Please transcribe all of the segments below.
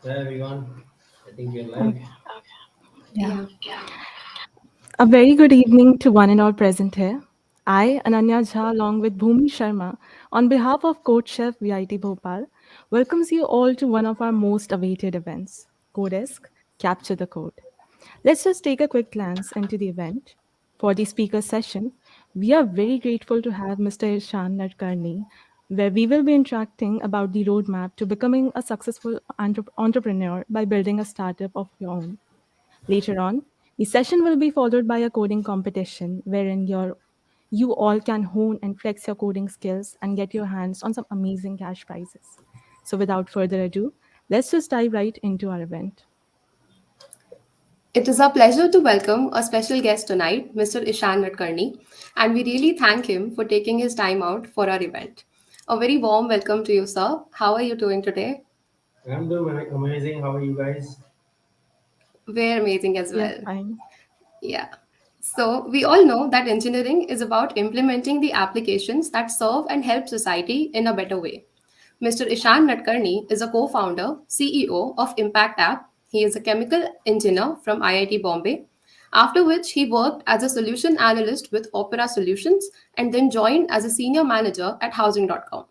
Hi everyone, I think we're live. Okay. Yeah. Yeah. A very good evening to one and all present here. I, Ananya Jha, along with Bhumi Sharma, on behalf of CodeChef VIT Bhopal, welcomes you all to one of our most awaited events, Codesque, Capture the Code. Let's just take a quick glance into the event. For the speaker session, we are very grateful to have Mr. Ishan Nadkarni, where we will be interacting about the roadmap to becoming a successful entrepreneur by building a startup of your own. Later on, the session will be followed by a coding competition wherein you all can hone and flex your coding skills and get your hands on some amazing cash prizes. So without further ado, let's just dive right into our event. It is our pleasure to welcome a special guest tonight, Mr. Ishan Nadkarni, and we really thank him for taking his time out for our event. A very warm welcome to you, sir. How are you doing today? I'm doing amazing. How are you guys? We're amazing as We are well. fine. Yeah. So, we all know that engineering is about implementing the applications that serve and help society in a better way. Mr. Ishan Nadkarni is a co founder, CEO of Impact App. He is a chemical engineer from IIT Bombay, after which he worked as a solution analyst with Opera Solutions and then joined as a senior manager at housing.com.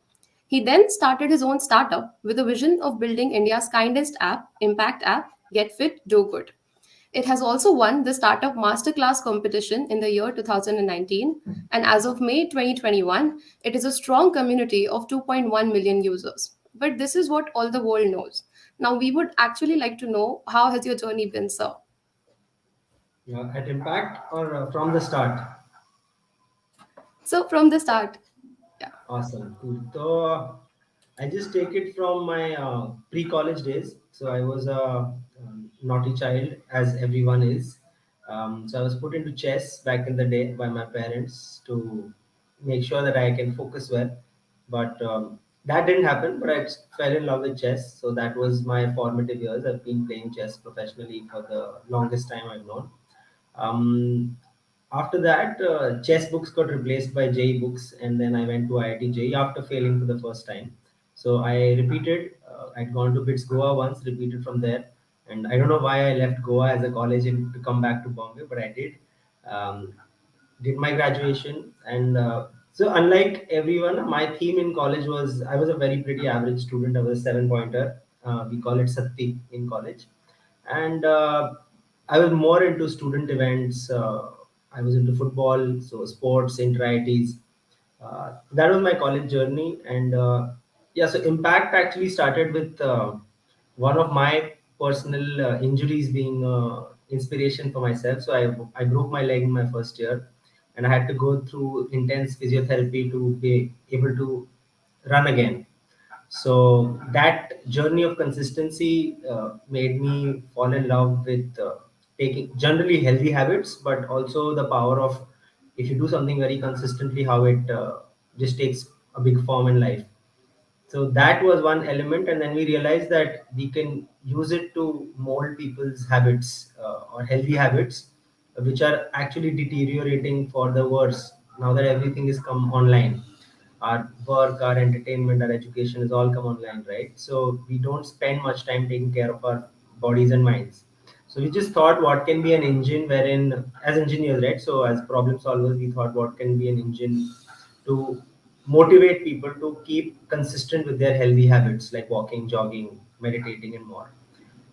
He then started his own startup with a vision of building India's kindest app, Impact App, Get Fit, Do Good. It has also won the Startup Masterclass competition in the year 2019, and as of May 2021, it is a strong community of 2.1 million users. But this is what all the world knows. Now, we would actually like to know how has your journey been, sir? Yeah, at Impact or from the start? So, from the start, yeah. Awesome, cool. So I just take it from my pre-college days. So I was a naughty child, as everyone is. So I was put into chess back in the day by my parents to make sure that I can focus well. But that didn't happen. But I fell in love with chess. So that was my formative years. I've been playing chess professionally for the longest time I've known. Um, After that, chess books got replaced by JE books, and then I went to IIT JE after failing for the first time. So I repeated. I'd gone to BITS Goa once, repeated from there, and I don't know why I left Goa as a college and to come back to Bombay, but I did. Um, did my graduation, and so unlike everyone, my theme in college was I was a very pretty average student. I was a seven pointer. We call it Satti in college, and I was more into student events. I was into football, so sports, inter-IITs. That was my college journey, and yeah, so Impact actually started with one of my personal injuries being inspiration for myself. So I broke my leg in my first year, and I had to go through intense physiotherapy to be able to run again. So that journey of consistency made me fall in love with taking generally healthy habits, but also the power of if you do something very consistently, how it just takes a big form in life. So that was one element, and then we realized that we can use it to mold people's habits or healthy habits, which are actually deteriorating for the worse now that everything is come online. Our work, our entertainment, our education is all come online, right? So we don't spend much time taking care of our bodies and minds. So we just thought what can be an engine wherein, as engineers, right? So as problem solvers, we thought what can be an engine to motivate people to keep consistent with their healthy habits like walking, jogging, meditating, and more.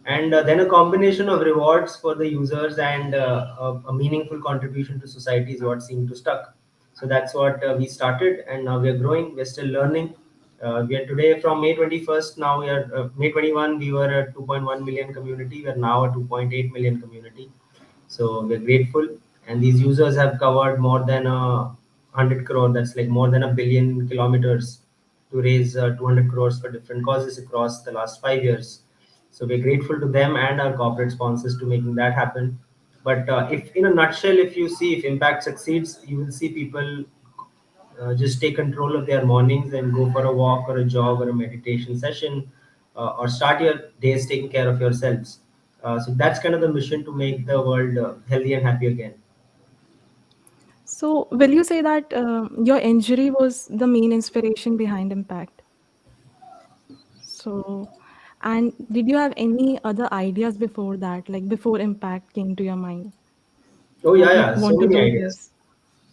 And then a combination of rewards for the users and a meaningful contribution to society is what seemed to stuck. So that's what we started, and now we are growing. We're still learning. We are today from May 21st. Now we are May 21. We were a 2.1 million community. We are now a 2.8 million community. So we're grateful, and these users have covered more than 100 crore. That's like more than a billion kilometers to raise 200 crores for different causes across the last 5 years. So we're grateful to them and our corporate sponsors to making that happen. But if, in a nutshell, if you see if Impact succeeds, you will see people just take control of their mornings and go for a walk or a jog or a meditation session, or start your days taking care of yourselves. So that's kind of the mission to make the world healthy and happy again. So will you say that your injury was the main inspiration behind Impact? So And did you have any other ideas before that, like before impact came to your mind Oh that yeah, you yeah, so want to many do ideas. this?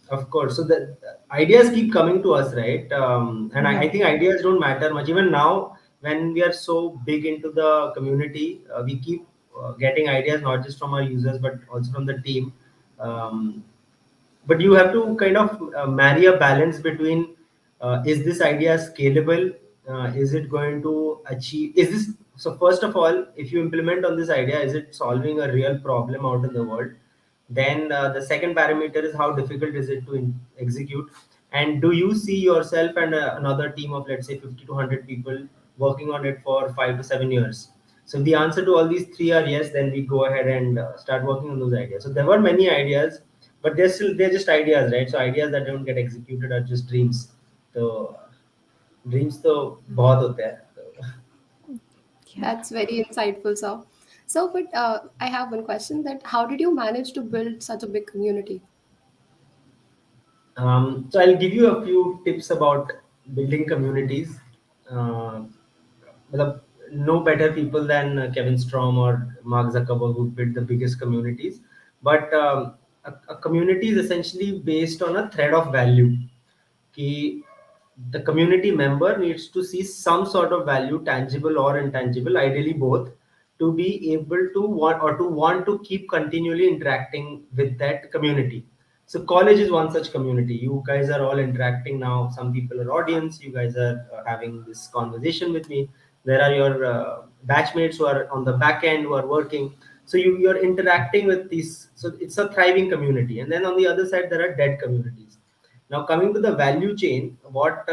Of course. So the ideas keep coming to us, right? And I Yeah. think ideas don't matter much. Even now, when we are so big into the community, we keep getting ideas not just from our users but also from the team. Um, but you have to kind of marry a balance between is this idea scalable, is it going to achieve, is this, so first of all, if you implement on this idea, is it solving a real problem out in the world? Then the second parameter is how difficult is it to execute, and do you see yourself and another team of, let's say, 50 to 100 people working on it for 5 to 7 years? So if the answer to all these three are yes, then we go ahead and start working on those ideas. So there were many ideas, but they're just ideas, right? So ideas that don't get executed are just dreams. So dreams तो बहुत होते हैं. So, Yeah. That's very insightful, sir. So, but I have one question: that how did you manage to build such a big community? so I'll give you a few tips about building communities. Uh, मतलब, no better people than Kevin Strom or Mark Zuckerberg who built the biggest communities. But a community is essentially based on a thread of value. कि the community member needs to see some sort of value, tangible or intangible, ideally both, to be able to want to keep continually interacting with that community. So college is one such community. You guys are all interacting now. Some people are audience. You guys are having this conversation with me. There are your batchmates who are on the back end who are working. So you're interacting with these. So it's a thriving community. And then on the other side, there are dead communities. Now, coming to the value chain, what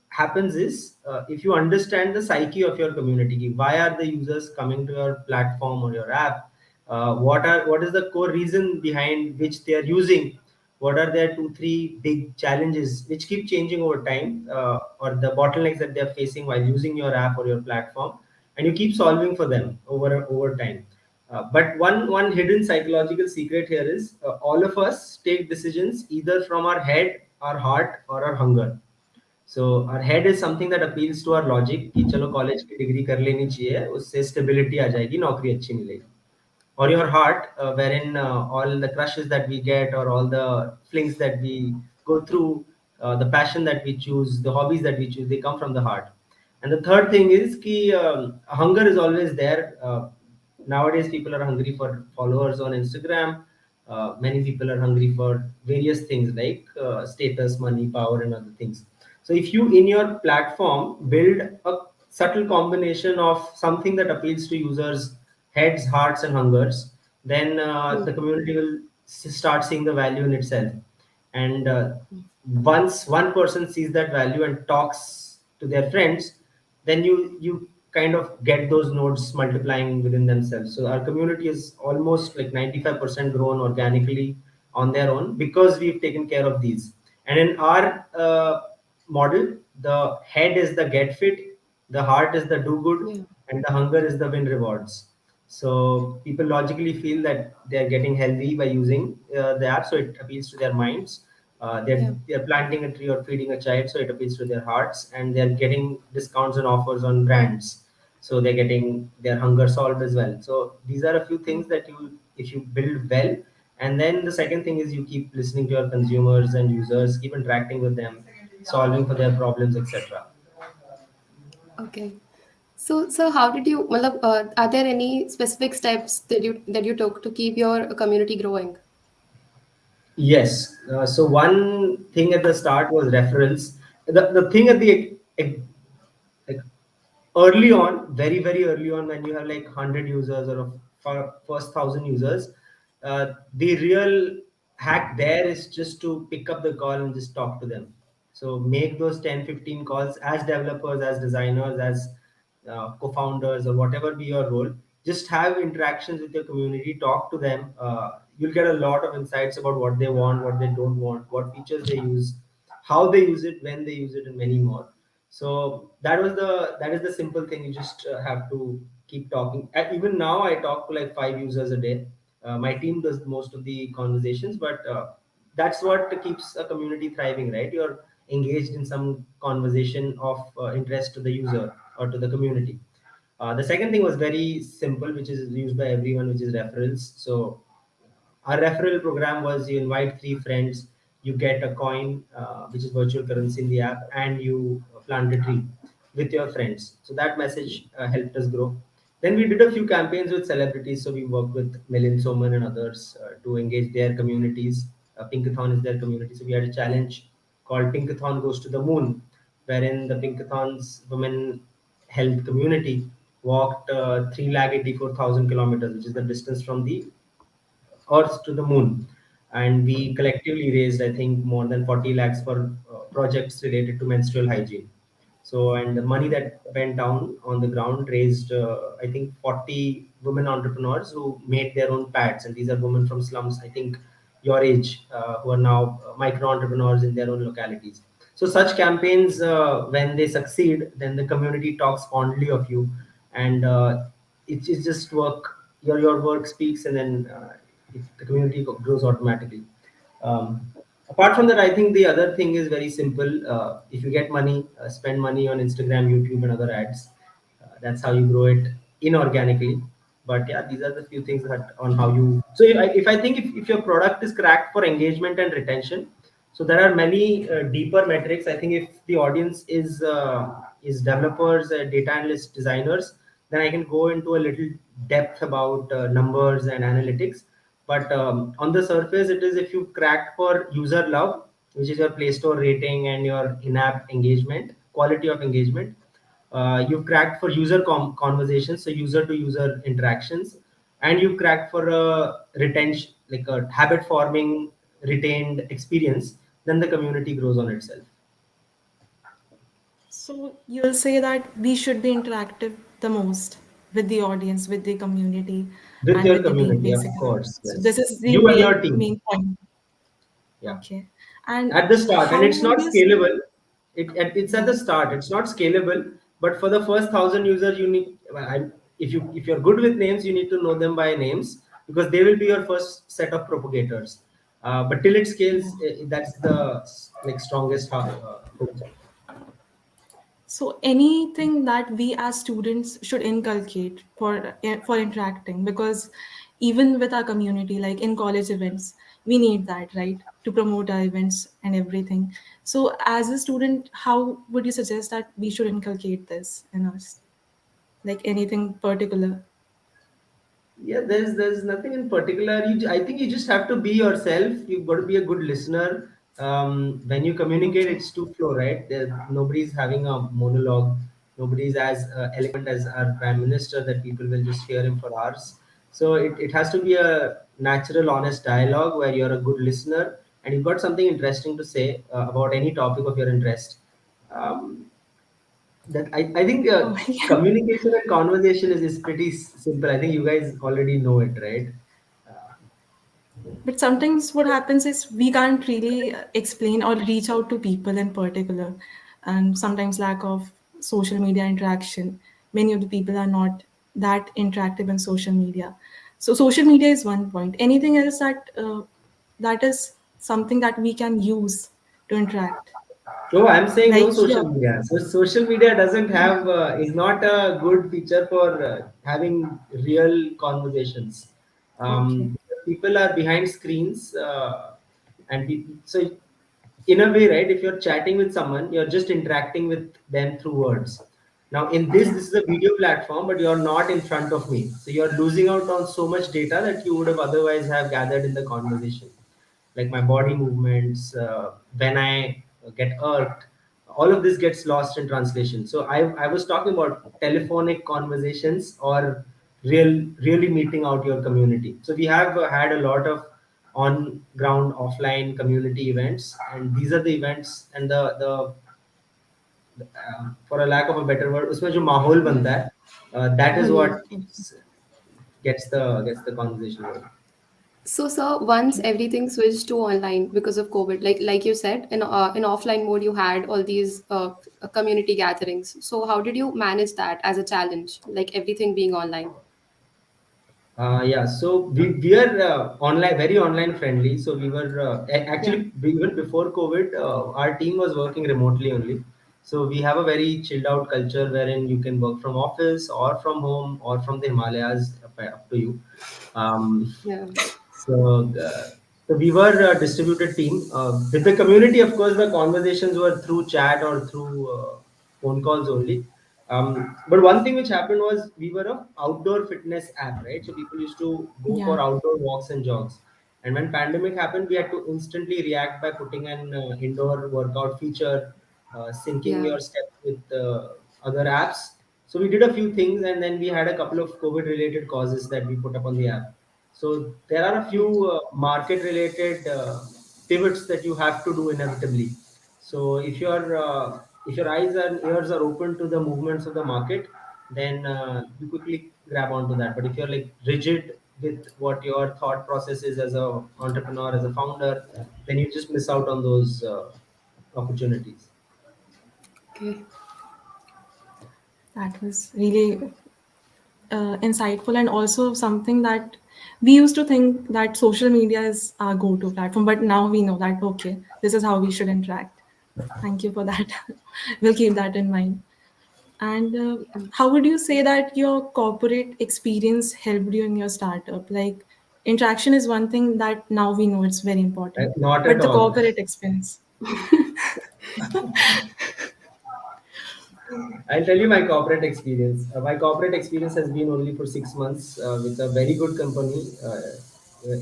happens is, if you understand the psyche of your community, why are the users coming to your platform or your app? What is the core reason behind which they are using? What are their two, three big challenges which keep changing over time, or the bottlenecks that they are facing while using your app or your platform, and you keep solving for them over time. But one hidden psychological secret here is, all of us take decisions either from our head, our heart, or our hunger. So our head is something that appeals to our logic कि चलो college की degree कर लेनी चाहिए, उससे stability आ जाएगी, नौकरी अच्छी मिलेगी. Or your heart, wherein all the crushes that we get or all the flings that we go through, the passion that we choose, the hobbies that we choose, they come from the heart. And the third thing is ki hunger is always there. Nowadays, people are hungry for followers on Instagram. Many people are hungry for various things like status, money, power, and other things. So if you in your platform build a subtle combination of something that appeals to users' heads, hearts, and hungers, then the community will start seeing the value in itself. And once one person sees that value and talks to their friends, then you kind of get those nodes multiplying within themselves. So our community is almost like 95% grown organically on their own because we've taken care of these. And in our model, the head is the get fit, the heart is the do good, Yeah, and the hunger is the win rewards. So people logically feel that they are getting healthy by using the app, so it appeals to their minds. yeah, They're planting a tree or feeding a child, so it appeals to their hearts, and they're getting discounts and offers on brands, so they're getting their hunger solved as well. So these are a few things that if you build well, and then the second thing is you keep listening to your consumers and users, keep interacting with them, solving for their problems, etc. okay. So how did you? Matlab, are there any specific steps that you took to keep your community growing? Yes. So one thing at the start was referrals. The thing at the like early on, very early on, when you have like 100 users or first 1,000 users, the real hack there is just to pick up the call and just talk to them. So make those 10, 15 calls as developers, as designers, as co-founders, or whatever be your role. Just have interactions with your community, talk to them. You'll get a lot of insights about what they want, what they don't want, what features they use, how they use it, when they use it, and many more. So that is the simple thing. You just have to keep talking. Even now I talk to like 5 users a day. My team does most of the conversations, but that's what keeps a community thriving, right? You're engaged in some conversation of interest to the user or to the community. The second thing was very simple, which is used by everyone, which is referrals. So our referral program was you invite three friends, you get a coin, which is virtual currency in the app, and you plant a tree with your friends. So that message helped us grow. Then we did a few campaigns with celebrities. So we worked with Milind Soman and others to engage their communities. Pinkathon is their community. So we had a challenge called Pinkathon Goes to the Moon, wherein the Pinkathon's women health community walked 384,000 kilometers, which is the distance from the Earth to the moon. And we collectively raised, I think, more than 40 lakhs for projects related to menstrual hygiene. So, and the money that went down on the ground raised, I think, 40 women entrepreneurs who made their own pads. And these are women from slums, I think, your age, who are now micro entrepreneurs in their own localities. So, such campaigns, when they succeed, then the community talks fondly of you. And it's just work, your work speaks, and then the community grows automatically. Apart from that, I think the other thing is very simple. If you get money, spend money on Instagram, YouTube, and other ads. That's how you grow it inorganically. But yeah, these are the few things that on how you. So if I think if your product is cracked for engagement and retention, so there are many deeper metrics. I think if the audience is developers, data analysts, designers, then I can go into a little depth about numbers and analytics. But on the surface, it is if you cracked for user love, which is your Play Store rating and your in-app engagement, quality of engagement. You've cracked for user conversations, so user to user interactions, and you've cracked for a retention, like a habit forming retained experience. Then the community grows on itself. So you'll say that we should be interactive the most with the audience, with the community, With and your with the team, community, of basically. course. So this Yes, is the you and your team. main point. Yeah. Okay. And At the start, and how it's would not you say? scalable. It's at Yeah. the start, it's not scalable. But for the first 1,000 users, you need, well, if you're good with names, you need to know them by names, because they will be your first set of propagators. But till it Yeah. scales, that's the like strongest hook. So anything that we as students should inculcate for interacting, because even with our community, like in college events, we need that, right, to promote our events and everything. So as a student, how would you suggest that we should inculcate this in us? Like anything particular? Yeah, there's nothing in particular. I think you just have to be yourself. You've got to be a good listener. When you communicate, Okay. it's to flow, right? Nobody's having a monologue. Nobody's as eloquent as our prime minister that people will just hear him for hours. So it has to be a natural, honest dialogue where you're a good listener and you've got something interesting to say about any topic of your interest. Um, that I think Oh, yeah. communication and conversation is pretty simple. I think you guys already know it, right? Uh, But sometimes what happens is we can't really explain or reach out to people in particular, and sometimes lack of social media interaction. Many of the people are not that interactive in social media. So social media is one point. Anything else that is something that we can use to interact? No, I'm saying no Like social yeah, media. So social media doesn't have is not a good feature for having real conversations. okay, People are behind screens, and so in a way, right? If you're chatting with someone, you're just interacting with them through words. Now, in this, yeah, this is a video platform, but you're not in front of me, so you're losing out on so much data that you would have otherwise have gathered in the conversation, like my body movements, when I get irked, all of this gets lost in translation. So I was talking about telephonic conversations or really meeting out your community. So we have had a lot of on ground offline community events, and these are the events and the for a lack of a better word, उसमें जो माहौल बनता है, that is hmm, what gets the conversation going. So, sir, once everything switched to online because of COVID, like you said, in offline mode, you had all these community gatherings. So, how did you manage that as a challenge, like everything being online? Yeah, so we are online, very online friendly. So we were yeah, actually even before COVID, our team was working remotely only. So we have a very chilled out culture wherein you can work from office or from home or from the Himalayas, up to you. Um, Yeah. so, so we were a distributed team. With the community, of course, the conversations were through chat or through phone calls only. But one thing which happened was we were a outdoor fitness app, right? So people used to go Yeah. for outdoor walks and jogs. And when pandemic happened, we had to instantly react by putting an indoor workout feature, syncing Yeah. your steps with other apps. So we did a few things, and then we had a couple of COVID-related causes that we put up on the app. So there are a Right. few market-related pivots that you have to do inevitably. So if your eyes and ears are open to the movements of the market, then you quickly grab onto that. But if you're like rigid with what your thought process is as a entrepreneur, as a founder, then you just miss out on those opportunities. Okay. That was really insightful, and also something that we used to think that social media is our go-to platform, but now we know that okay, this is how we should interact. Thank you for that. We'll keep that in mind. And Yeah. how would you say that your corporate experience helped you in your startup? Like, interaction is one thing that now we know it's very important, Not at but the all. corporate experience. I'll tell you my corporate experience. My corporate experience has been only for 6 months with a very good company.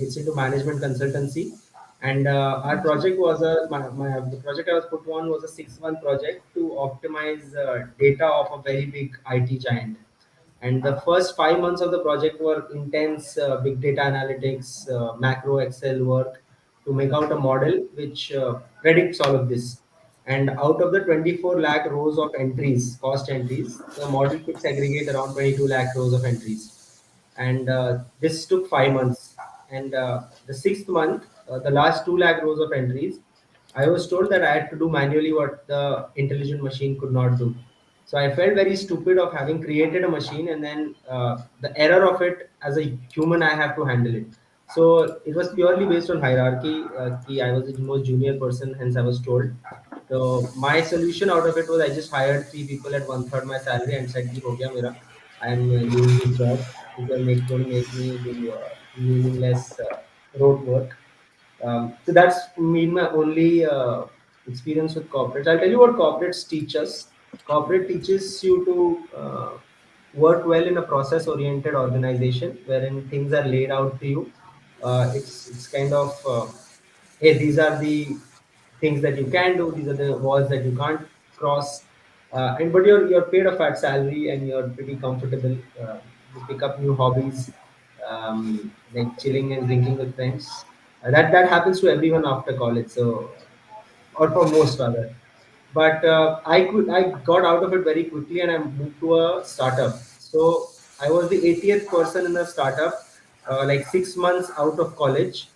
It's into management consultancy, and our Okay. project was the project I was put on was a 6 month project to optimize data of a very big IT giant. And the first 5 months of the project were intense big data analytics, macro Excel work to make out a model which predicts all of this. And out of the 24 lakh rows of entries, cost entries, the model could segregate around 22 lakh rows of entries. And this took 5 months. And the sixth month, the last 2 lakh rows of entries, I was told that I had to do manually what the intelligent machine could not do. So I felt very stupid of having created a machine, and then the error of it as a human, I have to handle it. So it was purely based on hierarchy. I was the most junior person, hence I was told. So my solution out of it was I just hired three people at one third my salary and said, "Ki ho gaya mera. I'm leaving this job. You're going to make me do meaningless rote work." So that's been my only experience with corporates. I'll tell you what corporates teach us. Corporate teaches you to work well in a process-oriented organization wherein things are laid out to you. It's kind of hey, these are the things that you can do. These are the walls that you can't cross. And but you're paid a fat salary and you're pretty comfortable. You pick up new hobbies, like chilling and drinking with friends. That happens to everyone after college. So or for most rather. But I got out of it very quickly and I moved to a startup. So I was the 80th person in the startup, like 6 months out of college,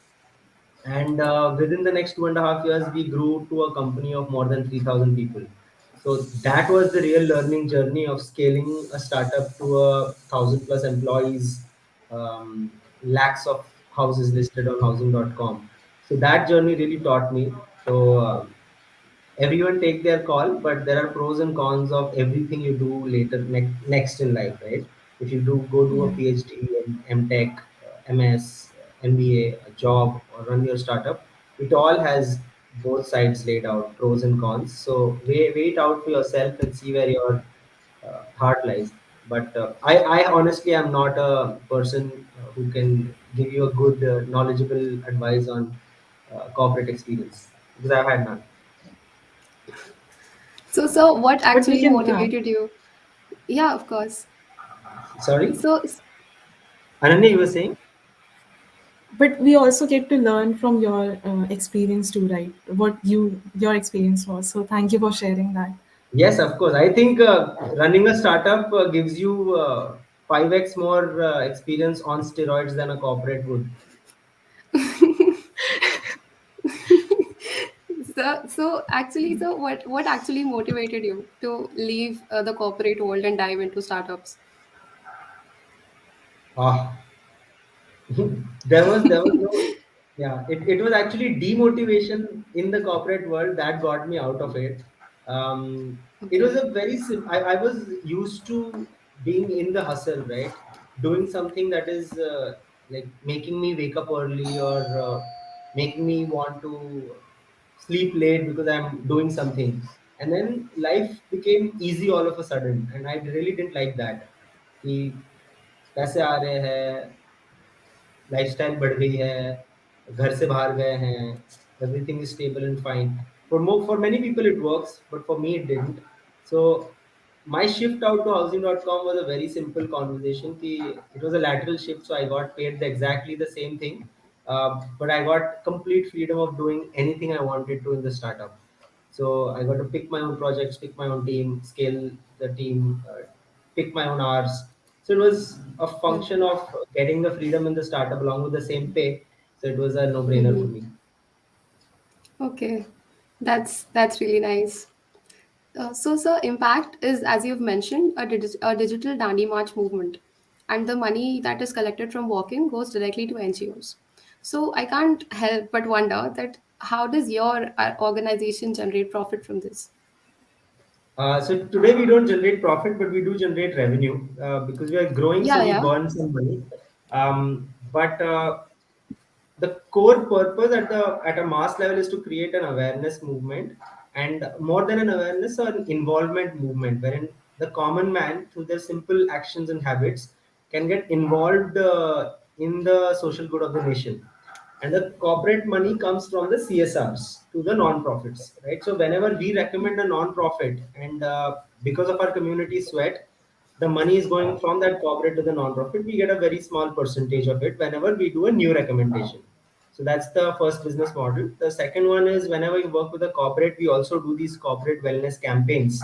and within the next 2.5 years we grew to a company of more than 3,000 people. So that was the real learning journey of scaling a startup to 1,000 plus employees, lakhs of houses listed on housing.com. So that journey really taught me. So everyone take their call, but there are pros and cons of everything you do later next in life, right? If you do go do a Yeah. PhD and MTech, MS, MBA, a job, or run your startup, it all has both sides laid out, pros and cons. So wait out for yourself and see where your heart lies. But I honestly am not a person who can give you a good, knowledgeable advice on corporate experience because I've had none. So, what But we actually can, yeah. motivated you? Yeah, of course. Sorry, So, Ananya, you were saying? But we also get to learn from your experience too, right? What your experience was. So thank you for sharing that. Yes, of course. I think running a startup gives you 5x more experience on steroids than a corporate would. so what actually motivated you to leave the corporate world and dive into startups? Ah, there was no, yeah, it was actually demotivation in the corporate world that got me out of it. It was Okay. a very I was used to being in the hustle, right? Doing something that is like making me wake up early, or making me want to sleep late because I'm doing something. And then life became easy all of a sudden, and I really didn't like that. कि पैसे आ रहे हैं, lifestyle बढ़ गई है, घर से बाहर गए हैं, everything is stable and fine. For many people it works, but for me it didn't. So my shift out to housing.com was a very simple conversation. Ki it was a lateral shift, so I got paid exactly the same thing, but I got complete freedom of doing anything I wanted to in the startup. So I got to pick my own projects, pick my own team, scale the team, pick my own hours. So it was a function of getting the freedom in the startup along with the same pay. So it was a no-brainer for Mm-hmm. me. Okay, that's really nice. So, sir, Impact is, as you've mentioned, a digital Dandi March movement, and the money that is collected from walking goes directly to NGOs. So, I can't help but wonder that how does your organization generate profit from this? So today we don't generate profit, but we do generate revenue because we are growing. So Yeah, we yeah. burn some money. But the core purpose at a mass level is to create an awareness movement, and more than an awareness, an involvement movement, wherein the common man through their simple actions and habits can get involved in the social good of the nation. And the corporate money comes from the CSRs to the non-profits, right? So whenever we recommend a non-profit, and because of our community sweat, the money is going from that corporate to the non-profit, we get a very small percentage of it whenever we do a new recommendation. So that's the first business model. The second one is whenever you work with a corporate, we also do these corporate wellness campaigns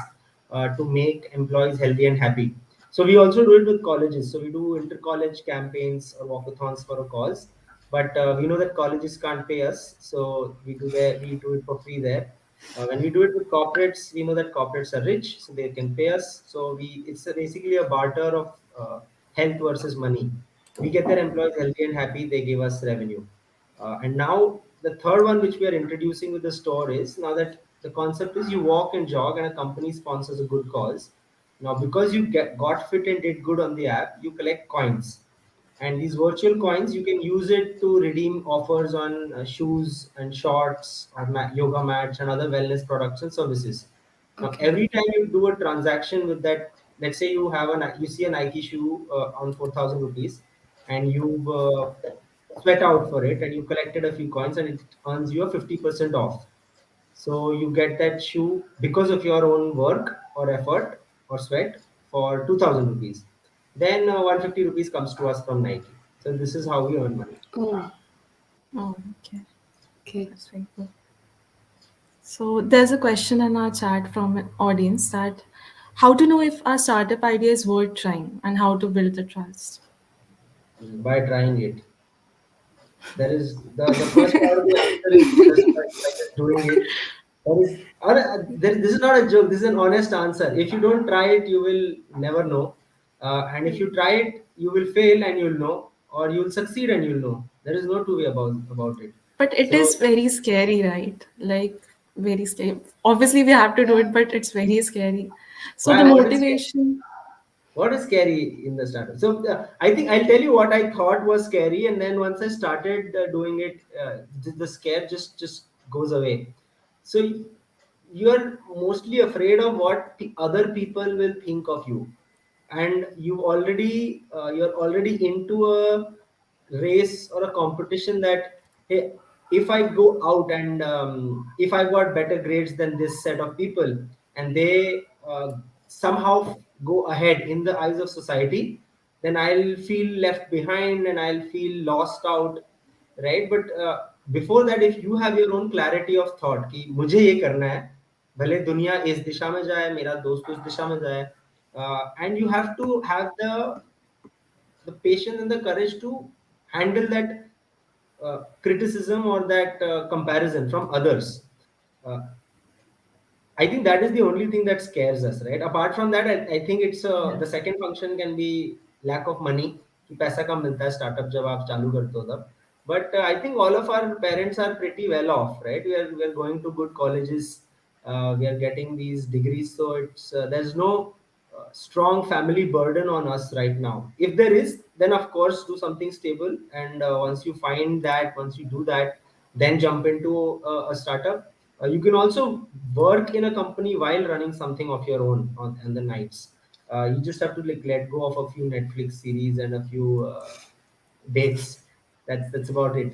to make employees healthy and happy. So we also do it with colleges. So we do inter-college campaigns or walkathons for a cause. But we know that colleges can't pay us, so we do it for free there. When we do it with corporates, we know that corporates are rich, so they can pay us. So basically a barter of health versus money. We get their employees healthy and happy, they give us revenue. And now the third one which we are introducing with the store is now that the concept is you walk and jog and a company sponsors a good cause. Now because you got fit and did good on the app, you collect coins, and these virtual coins you can use it to redeem offers on shoes and shorts or yoga mats and other wellness products and services. Now Okay. every time you do a transaction with that, let's say you see a Nike shoe on 4,000 rupees, and you sweat out for it, and you collected a few coins, and it earns you a 50% off. So you get that shoe because of your own work or effort or sweat for 2,000 rupees. Then 150 rupees comes to us from Nike. So this is how we earn money. Oh, Oh, okay. okay. That's very cool. So there's a question in our chat from an audience that how to know if our startup idea is worth trying and how to build the trust. By trying it. There is the first part of the answer is just by just doing it. This is not a joke. This is an honest answer. If you don't try it, you will never know. And if you try it, you will fail and you'll know, or you'll succeed and you'll know. There is no two way about it. But it So is very scary, right? Like very scary. Obviously, we have to do it, but it's very scary. So the why? What is motivation, what is scary in the startup? So I think I'll tell you what I thought was scary, and then once I started doing it, the scare just goes away. So you're mostly afraid of what other people will think of you, and you're already into a race or a competition that, hey, if I go out and if I got better grades than this set of people, and they somehow go ahead in the eyes of society, then I'll feel left behind and I'll feel lost out, right? But before that, if you have your own clarity of thought कि मुझे ये करना है, भले दुनिया इस दिशा में जाए, मेरा दोस्त उस दिशा में जाए, and you have to have the patience and the courage to handle that criticism or that comparison from others. Uh, I think that is the only thing that scares us, right? Apart from that, I think it's yeah. the second function can be lack of money. कि पैसा कम मिलता है startup जब आप चालू करते हो तब. But I think all of our parents are pretty well off, right? We are going to good colleges. We are getting these degrees, so it's there's no strong family burden on us right now. If there is, then of course do something stable, and once you find that, once you do that, then jump into a startup. You can also work in a company while running something of your own on the nights. You just have to like let go of a few Netflix series and a few dates. That's about it.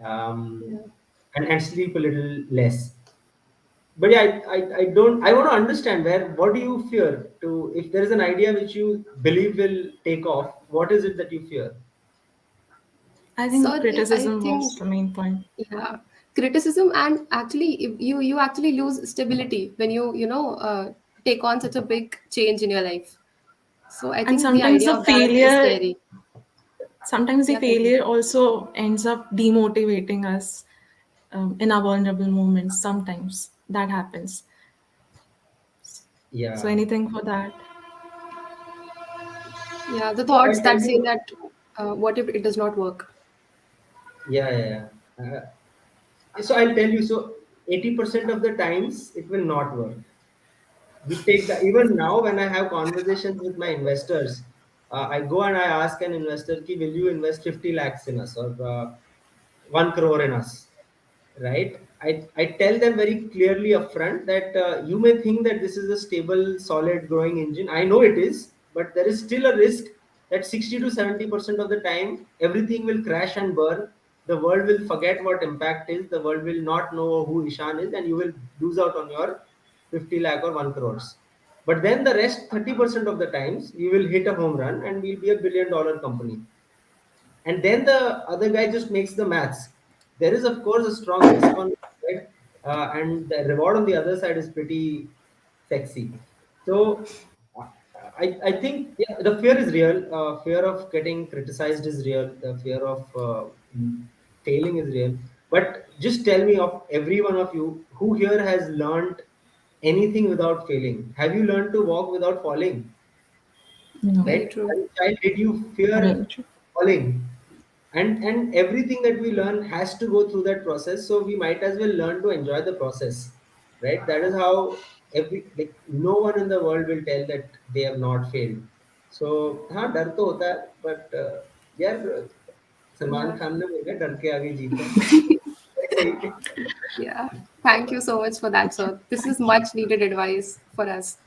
um, Yeah. and sleep a little less. But yeah, I don't, I want to understand where, what do you fear to, if there is an idea which you believe will take off, what is it that you fear? I think So I criticism was think, the main point. yeah, criticism, and actually if you actually lose stability when you take on such a big change in your life. So I And think the idea of that is scary. sometimes the Yeah, continue. failure also ends up demotivating us in our vulnerable moments. Sometimes that happens. So Yeah. anything for that? Yeah, the So thoughts I'll tell that say you, that what if it does not work? yeah, yeah, yeah. So I'll tell you, so 80% of the times it will not work. We take the, even now when I have conversations with my investors, I go and I ask an investor, ki, will you invest 50 lakhs in us, or 1 crore in us? Right? I tell them very clearly upfront that you may think that this is a stable, solid, growing engine. I know it is, but there is still a risk that 60 to 70% of the time, everything will crash and burn. The world will forget what impact is. The world will not know who Ishan is, and you will lose out on your 50 lakh or 1 crores. But then the rest 30% of the times, we will hit a home run and we'll be a $1 billion company. And then the other guy just makes the maths. There is of course a strong risk on it, and the reward on the other side is pretty sexy. So uh, I think, yeah, the fear is real. Fear of getting criticized is real. The fear of failing is real. But just tell me, of every one of you, who here has learned anything without failing? Have you learned to walk without falling? No, Very Right? As true. a child, did you fear very true. falling? And everything that we learn has to go through that process, so we might as well learn to enjoy the process. Right? That is how, every, like, no one in the world will tell that they have not failed. So हाँ, डर तो होता है, but यार, Salman Yeah. Khan ने बोला डर के आगे जीत है, नहीं? Yeah. Thank you so much for that, sir. This is much needed advice for us.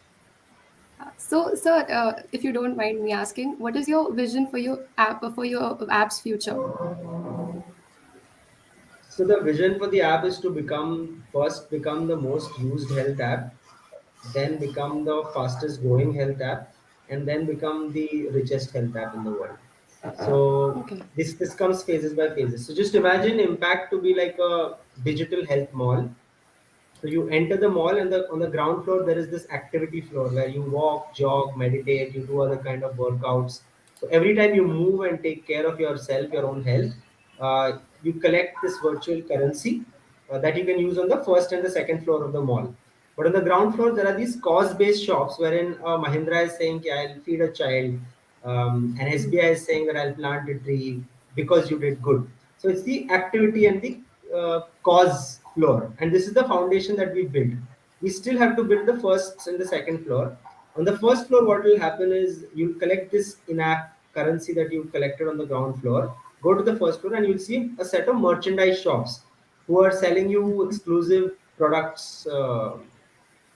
So, sir, if you don't mind me asking, what is your vision for your app's future? So the vision for the app is to become, first become the most used health app, then become the fastest growing health app, and then become the richest health app in the world. So Okay. this comes phases by phases. So just imagine impact to be like a digital health mall. So you enter the mall, and on the ground floor there is this activity floor where you walk, jog, meditate, you do other kind of workouts. So every time you move and take care of yourself, your own health, you collect this virtual currency that you can use on the first and the second floor of the mall. But on the ground floor there are these cause-based shops wherein Mahindra is saying, "Okay, I'll feed a child," and SBI is saying that I'll plant a tree because you did good. So it's the activity and the cause floor, and this is the foundation that we built. We still have to build the first and the second floor. On the first floor, what will happen is you'll collect this in-app currency that you collected on the ground floor. Go to the first floor, and you'll see a set of merchandise shops who are selling you exclusive products,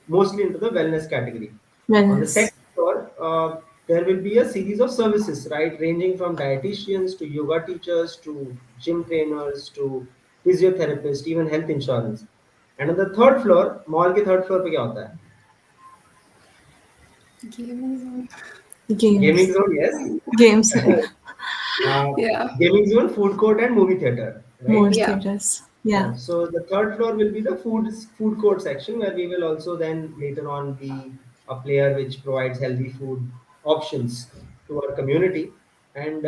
mostly into the wellness category. On the Wellness. second floor, there will be a series of services, right, ranging from dietitians to yoga teachers to gym trainers to physiotherapists, even health insurance. And on the third floor, mall के third floor पे क्या होता है? Gaming zone. Gaming Games. zone, yes. Games. uh, Yeah. Gaming zone, food court, and movie theater, right? Most Yeah. theaters. Yeah, Yeah. so the third floor will be the food court section, where we will also then later on be a player which provides healthy food options to our community. And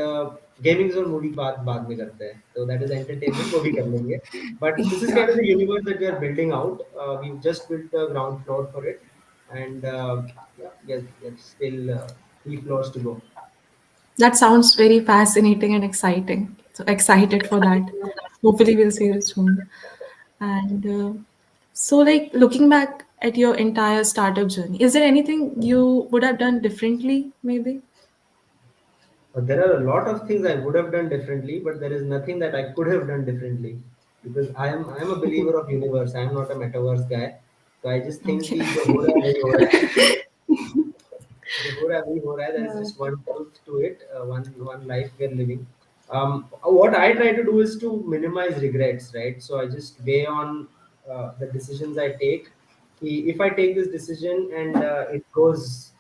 gaming zone movie बाद में करते हैं, so that is entertainment, वो भी कर लेंगे. But this is Yeah. kind of the universe that we are building out. We've just built the ground floor for it, and yeah, there's still 3 floors to go. That sounds very fascinating and exciting. So excited for that. Hopefully, we'll see it soon. And so, like looking back at your entire startup journey? Is there anything you would have done differently, maybe? There are a lot of things I would have done differently, but there is nothing that I could have done differently because I am a believer of universe. I am not a metaverse guy, so I just think Okay. the jo ho raha hai, wahi ho raha hai. जो हो रहा है वही हो रहा है. There is Yeah. just one truth to it, one life we are living. What I try to do is to minimize regrets, right? So I just weigh on the decisions I take. If I take this decision and it goes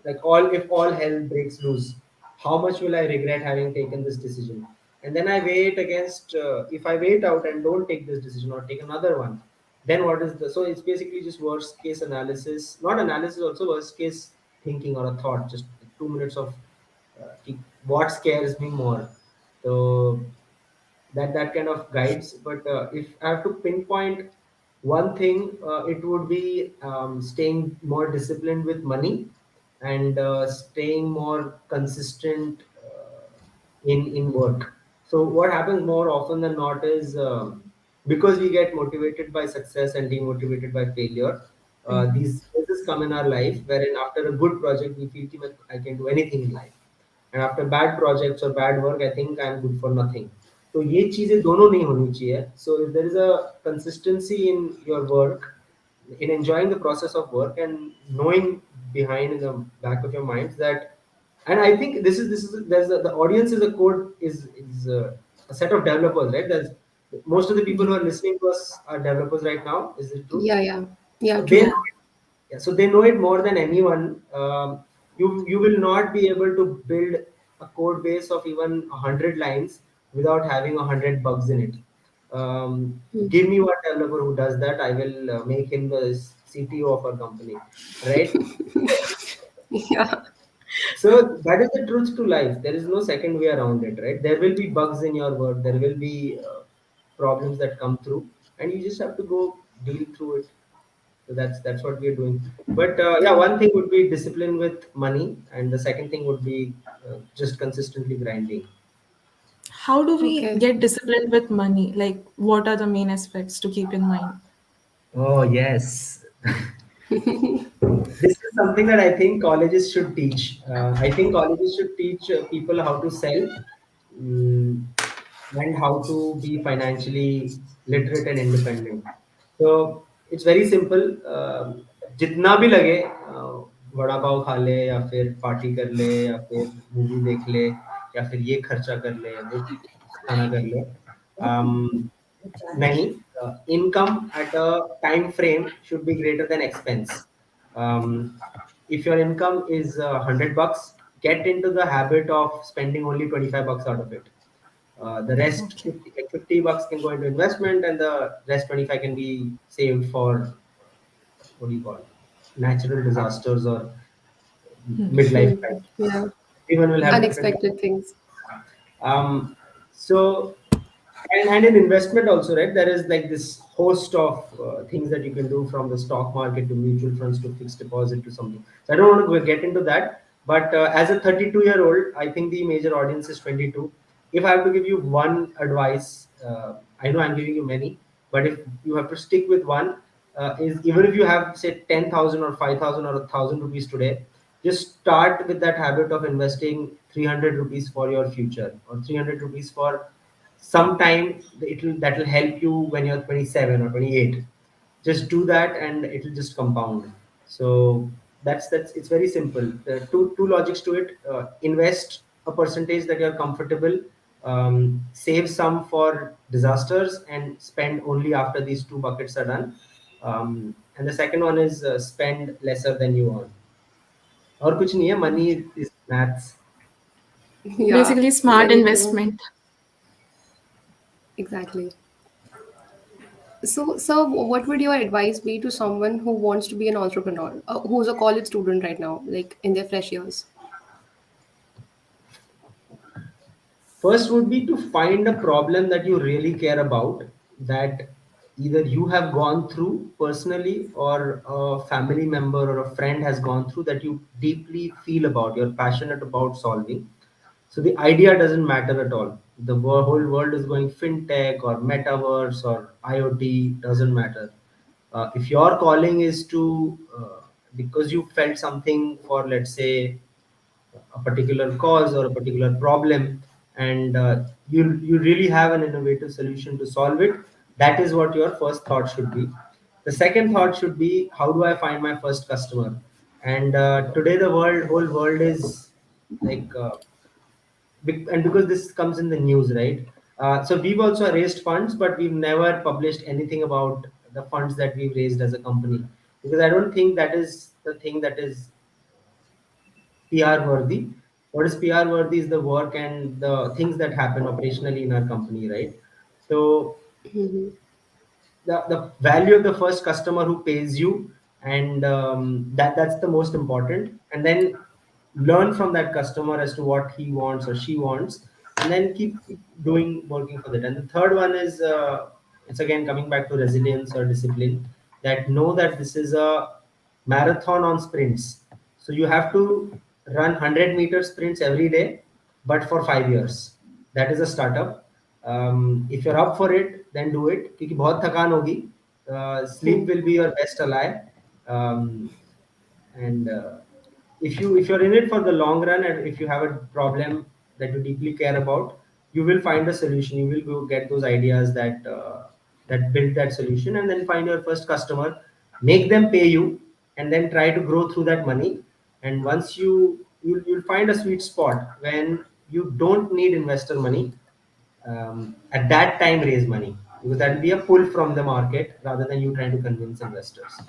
like all if all hell breaks loose, how much will I regret having taken this decision? And then I weigh it against if I wait out and don't take this decision or take another one, then what is the so it's basically just worst case analysis, not analysis, also worst case thinking or a thought, just 2 minutes of what scares me more. So that kind of guides. But if I have to pinpoint one thing, it would be staying more disciplined with money and staying more consistent in work. So what happens more often than not is because we get motivated by success and demotivated by failure. These phases come in our life wherein after a good project we feel that I can do anything in life, and after bad projects or bad work I think I'm good for nothing. तो ये चीजें दोनों नहीं होनी चाहिए. So if there is a consistency in your work, in enjoying the process of work and knowing behind in the back of your minds that, and I think this is there's the audience is a code is a set of developers, right? There's most of the people Yeah. who are listening to us are developers right now. Is it true? Yeah, yeah, yeah, So they true. Yeah. know it, yeah, so they know it more than anyone. You will not be able to build a code base of even 100 lines without having 100 bugs in it. Give me one developer who does that. I will make him the CTO of our company, right? Yeah. So that is the truth to life. There is no second way around it, right? There will be bugs in your work. There will be problems that come through, and you just have to go deal through it. So that's what we are doing. But yeah, one thing would be discipline with money, and the second thing would be just consistently grinding. How do we Okay. get disciplined with money? Like, what are the main aspects to keep in mind? Oh yes, this is something that I think colleges should teach. I think colleges should teach people how to sell, mm, and how to be financially literate and independent. So it's very simple. जितना भी लगे वड़ा पाव खा ले या फिर party कर ले या फिर मूवी देख ले या फिर ये खर्चा कर ले या वो खाना कर ले. Nahi, income at a time frame should be greater than expense. If your income is $100, get into the habit of spending only $25 out of it. The rest Okay. 50, like $50 can go into investment, and the rest 25 can be saved for what do you call natural disasters or midlife Hmm. crisis. Yeah. Everyone will have different. Unexpected things. Um, so and in investment also, right, there is like this host of things that you can do, from the stock market to mutual funds to fixed deposit to something. So I don't want to get into that, but as a 32-year-old, I think the major audience is 22. If I have to give you one advice, I know I'm giving you many, but if you have to stick with one, is even if you have say 10,000 or 5,000 or 1,000 rupees today, just start with that habit of investing 300 rupees for your future, or 300 rupees for sometime. That will help you when you're 27 or 28. Just do that and it will just compound. So that's it's very simple. There are two logics to it. Invest a percentage that you're comfortable, save some for disasters, and spend only after these two buckets are done. And the second one is spend lesser than you earn. और कुछ नहीं है. Money is maths. Yeah, Basically, smart very true. investment. Exactly. So, what would your advice be to someone who wants to be an entrepreneur, who's a college student right now, like in their fresh years? First would be to find a problem that you really care about, that either you have gone through personally or a family member or a friend has gone through, that you deeply feel about, you're passionate about solving. So the idea doesn't matter at all. The whole world is going fintech or metaverse or IoT, doesn't matter. If your calling is to because you felt something for, let's say, a particular cause or a particular problem, and you really have an innovative solution to solve it, that is what your first thought should be. The second thought should be, how do I find my first customer? And today the whole world is like and because this comes in the news, right? So we've also raised funds, but we've never published anything about the funds that we've raised as a company, because I don't think that is the thing that is PR worthy. What is PR worthy is the work and the things that happen operationally in our company, right? So Mhm. the value of the first customer who pays you, and that's the most important. And then learn from that customer as to what he wants or she wants, and then keep doing working for that. And the third one is, it's again coming back to resilience or discipline, that know that this is a marathon on sprints. So you have to run 100-meter sprints every day, but for 5 years. That is a startup. If you're up for it, then do it, क्योंकि बहुत थकान होगी. Sleep Hmm. will be your best ally. Um, and if you're in it for the long run, and if you have a problem that you deeply care about, you will find a solution. You will go get those ideas that build that solution, and then find your first customer, make them pay you, and then try to grow through that money. And once you'll find a sweet spot when you don't need investor money. At that time, raise money, because that will be a pull from the market rather than you trying to convince investors.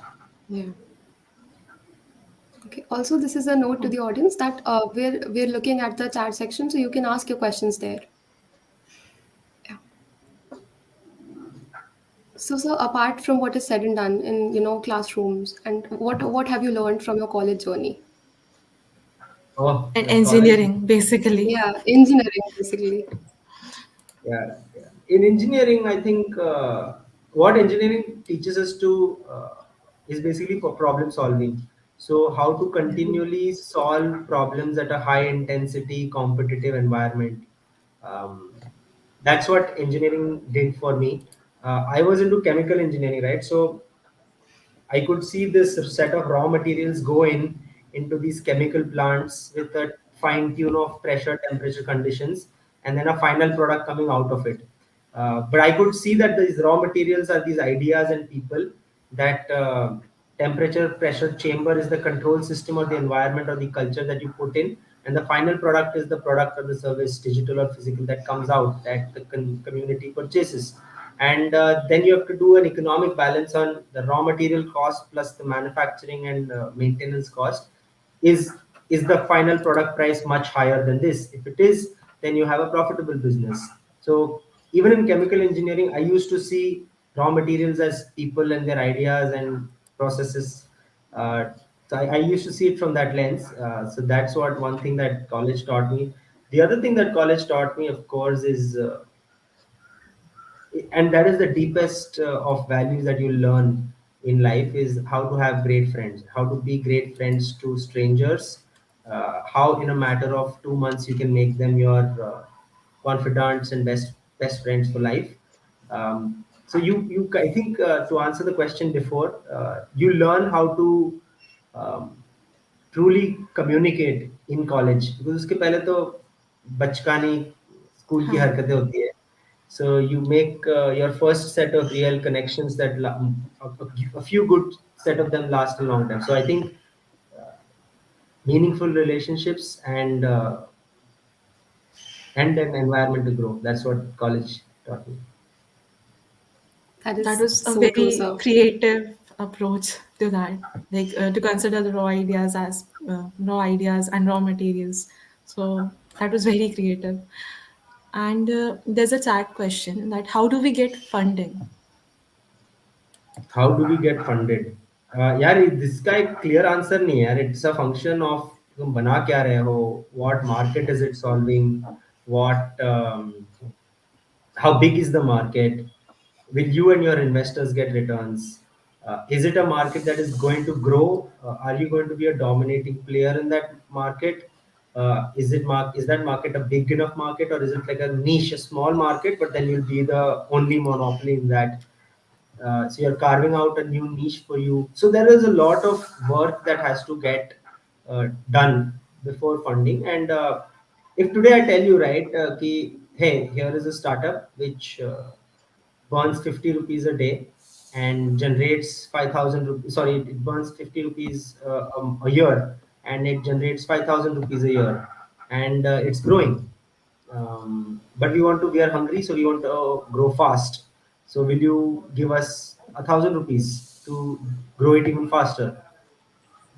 Yeah. Okay. Also, this is a note to the audience that we're looking at the chat section, so you can ask your questions there. Yeah. So apart from what is said and done in classrooms, and what have you learned from your college journey? Oh, And the college. engineering, basically. Yeah, engineering basically. Yeah, yeah. In engineering, I think what engineering teaches us to is basically for problem solving. So how to Mhm. continually solve problems at a high intensity competitive environment. Um, that's what engineering did for me. I was into chemical engineering, right? So I could see this set of raw materials go into these chemical plants with a fine tune of pressure, temperature conditions, and then a final product coming out of it. But I could see that these raw materials are these ideas and people, that temperature, pressure chamber is the control system or the environment or the culture that you put in, and the final product is the product or the service, digital or physical, that comes out that the community purchases. And then you have to do an economic balance on the raw material cost plus the manufacturing and maintenance cost. Is is the final product price much higher than this? If it is, then you have a profitable business. So even in chemical engineering, I used to see raw materials as people and their ideas and processes. Uh, so I used to see it from that lens. So that's what one thing that college taught me. The other thing that college taught me, of course, is and that is the deepest of values that you learn in life, is how to have great friends, how to be great friends to strangers, how in a matter of 2 months you can make them your confidants and best friends for life. So you I think, to answer the question before, you learn how to um, truly communicate in college, because उसके पहले तो बचकानी school की हाँ. हरकतें होती है. So you make your first set of real connections that a few good set of them last a long time. So I think meaningful relationships and an environment to grow. That's what college taught me. That That is was a so true, very sir. creative approach to that, like to consider the raw ideas as raw ideas and raw materials. So that was very creative. And there's a chat question that how do we get funding? How do we get funded? यार इसका एक clear answer नहीं है यार. It's a function of तुम बना क्या रहे हो, what market is it solving, what how big is the market, will you and your investors get returns, is it a market that is going to grow, are you going to be a dominating player in that market, is that market a big enough market, or is it like a niche, a small market, but then you'll be the only monopoly in that. So you're carving out a new niche for you. So there is a lot of work that has to get done before funding. And if today I tell you, right, hey, here is a startup which burns 50 rupees a day and generates 5,000 rupees. Sorry, it burns 50 rupees a year, and it generates 5,000 rupees a year, and it's growing. But we are hungry, so we want to grow fast. So will you give us 1,000 rupees to grow it even faster?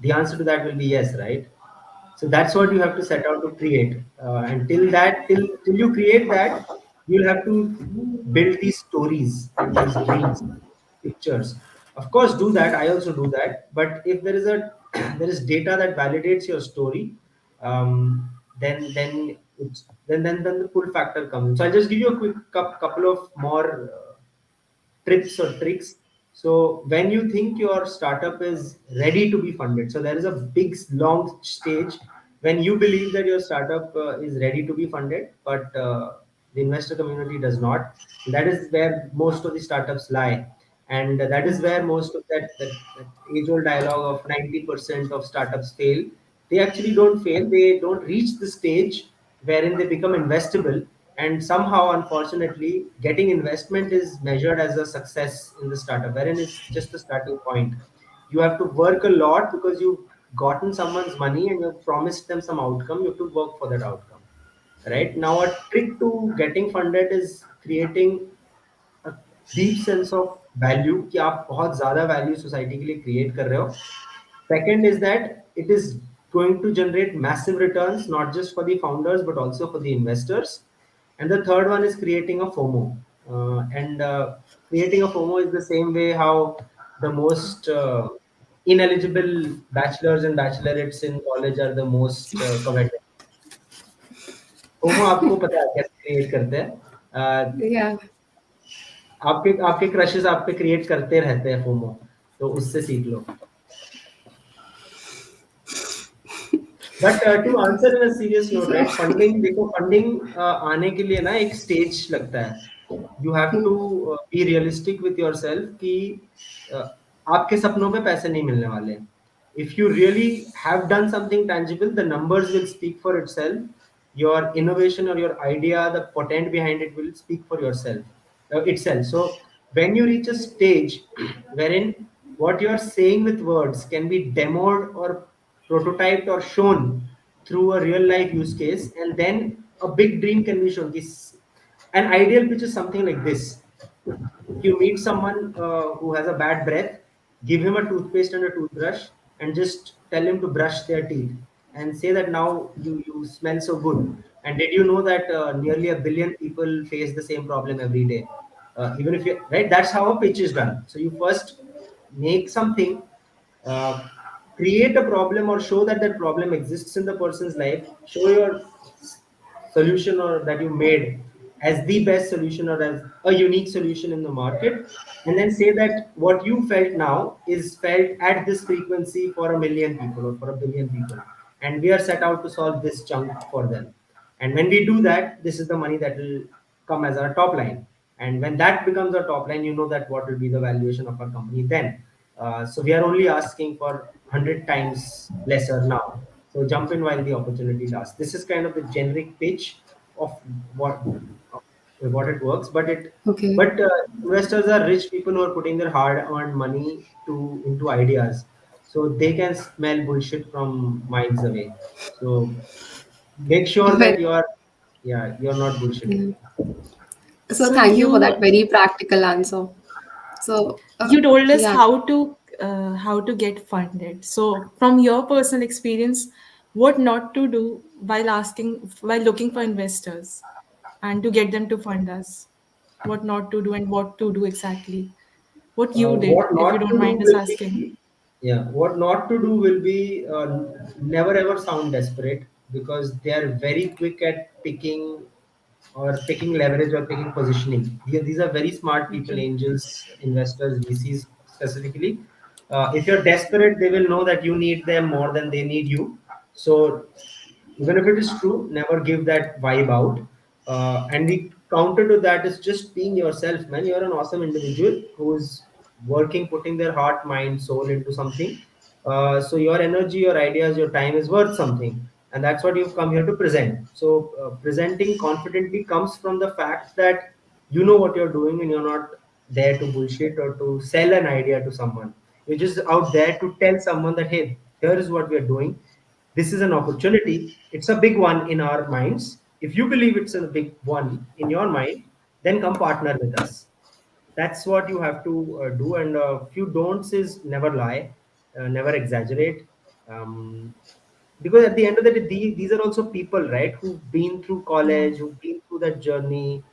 The answer to that will be yes, right? So that's what you have to set out to create. And till you create that, you'll have to build these stories and these dreams, pictures. Of course, do that. I also do that. But if there is a there is data that validates your story, then it's then the pull factor comes. So I'll just give you a quick couple of more tips or tricks. So when you think your startup is ready to be funded, so there is a big long stage when you believe that your startup is ready to be funded, but the investor community does not. That is where most of the startups lie, and that is where most of that age-old dialogue of 90% of startups fail. They actually don't fail; they don't reach the stage wherein they become investable, and somehow unfortunately getting investment is measured as a success in the startup, wherein it's just the starting point. You have to work a lot because you've gotten someone's money and you've promised them some outcome. You have to work for that outcome. Right now, a trick to getting funded is creating a deep sense of value, कि आप बहुत ज़्यादा value society के लिए create कर रहे हो. Second is that it is going to generate massive returns, not just for the founders, but also for the investors. And the third one is creating a FOMO. And creating a FOMO is the same way how the most ineligible bachelors and bachelorettes in college are the most coveted. FOMO आपको पता है कैसे create करते हैं. Yeah. आपके आपके crushes आप पे क्रिएट करते रहते हैं FOMO. तो उससे सीख लो. But to answer in a serious note, So, right, funding देखो, फंडिंग आने के लिए ना एक स्टेज लगता है. You have to be realistic with yourself कि uh, आपके सपनों पे पैसे नहीं मिलने वाले. If you really have done something tangible, the numbers will speak for itself. Your innovation or your idea, the potent behind it will speak for itself. So when you reach a stage wherein what you are saying with words can be demoed or prototyped or shown through a real life use case, and then a big dream can be shown. This an ideal pitch is something like this. If you meet someone who has a bad breath, give him a toothpaste and a toothbrush and just tell him to brush their teeth and say that now you smell so good. And did you know that nearly a billion people face the same problem every day? Even if you, right, that's how a pitch is done. So you first make something, uh, create a problem or show that that problem exists in the person's life, show your solution or that you made as the best solution or as a unique solution in the market, and then say that what you felt now is felt at this frequency for a million people or for a billion people, and we are set out to solve this chunk for them. And when we do that, this is the money that will come as our top line. And when that becomes our top line, you know that what will be the valuation of our company then. So we are only asking for 100 times lesser now. So jump in while the opportunity lasts. This is kind of the generic pitch of what of what it works. okay. But investors are rich people who are putting their hard-earned money to into ideas, so they can smell bullshit from miles away. So make sure Very, that you're not bullshitting. yeah. So, So thank you for that you very practical answer. So, you told us yeah. how to get funded. So from your personal experience, what not to do while looking for investors and to get them to fund us. What not to do and what to do exactly. What you did, What if you not don't to do mind us will asking. be, yeah, what not to do will be, never ever sound desperate, because they are very quick at picking leverage or picking positioning. These are very smart people, Okay. angels, investors, VCs specifically. If you're desperate, they will know that you need them more than they need you. So even if it is true, never give that vibe out. And the counter to that is just being yourself, man. You're an awesome individual who's working, putting their heart, mind, soul into something. So your energy, your ideas, your time is worth something, and that's what you've come here to present. So presenting confidently comes from the fact that you know what you're doing and you're not there to bullshit or to sell an idea to someone. You're just out there to tell someone that, hey, here is what we're doing. This is an opportunity. It's a big one in our minds. If you believe it's a big one in your mind, then come partner with us. That's what you have to do. And few don'ts is never lie, never exaggerate. Um, because at the end of the day, these are also people, right, who've been through Yeah. college, who've been through that journey,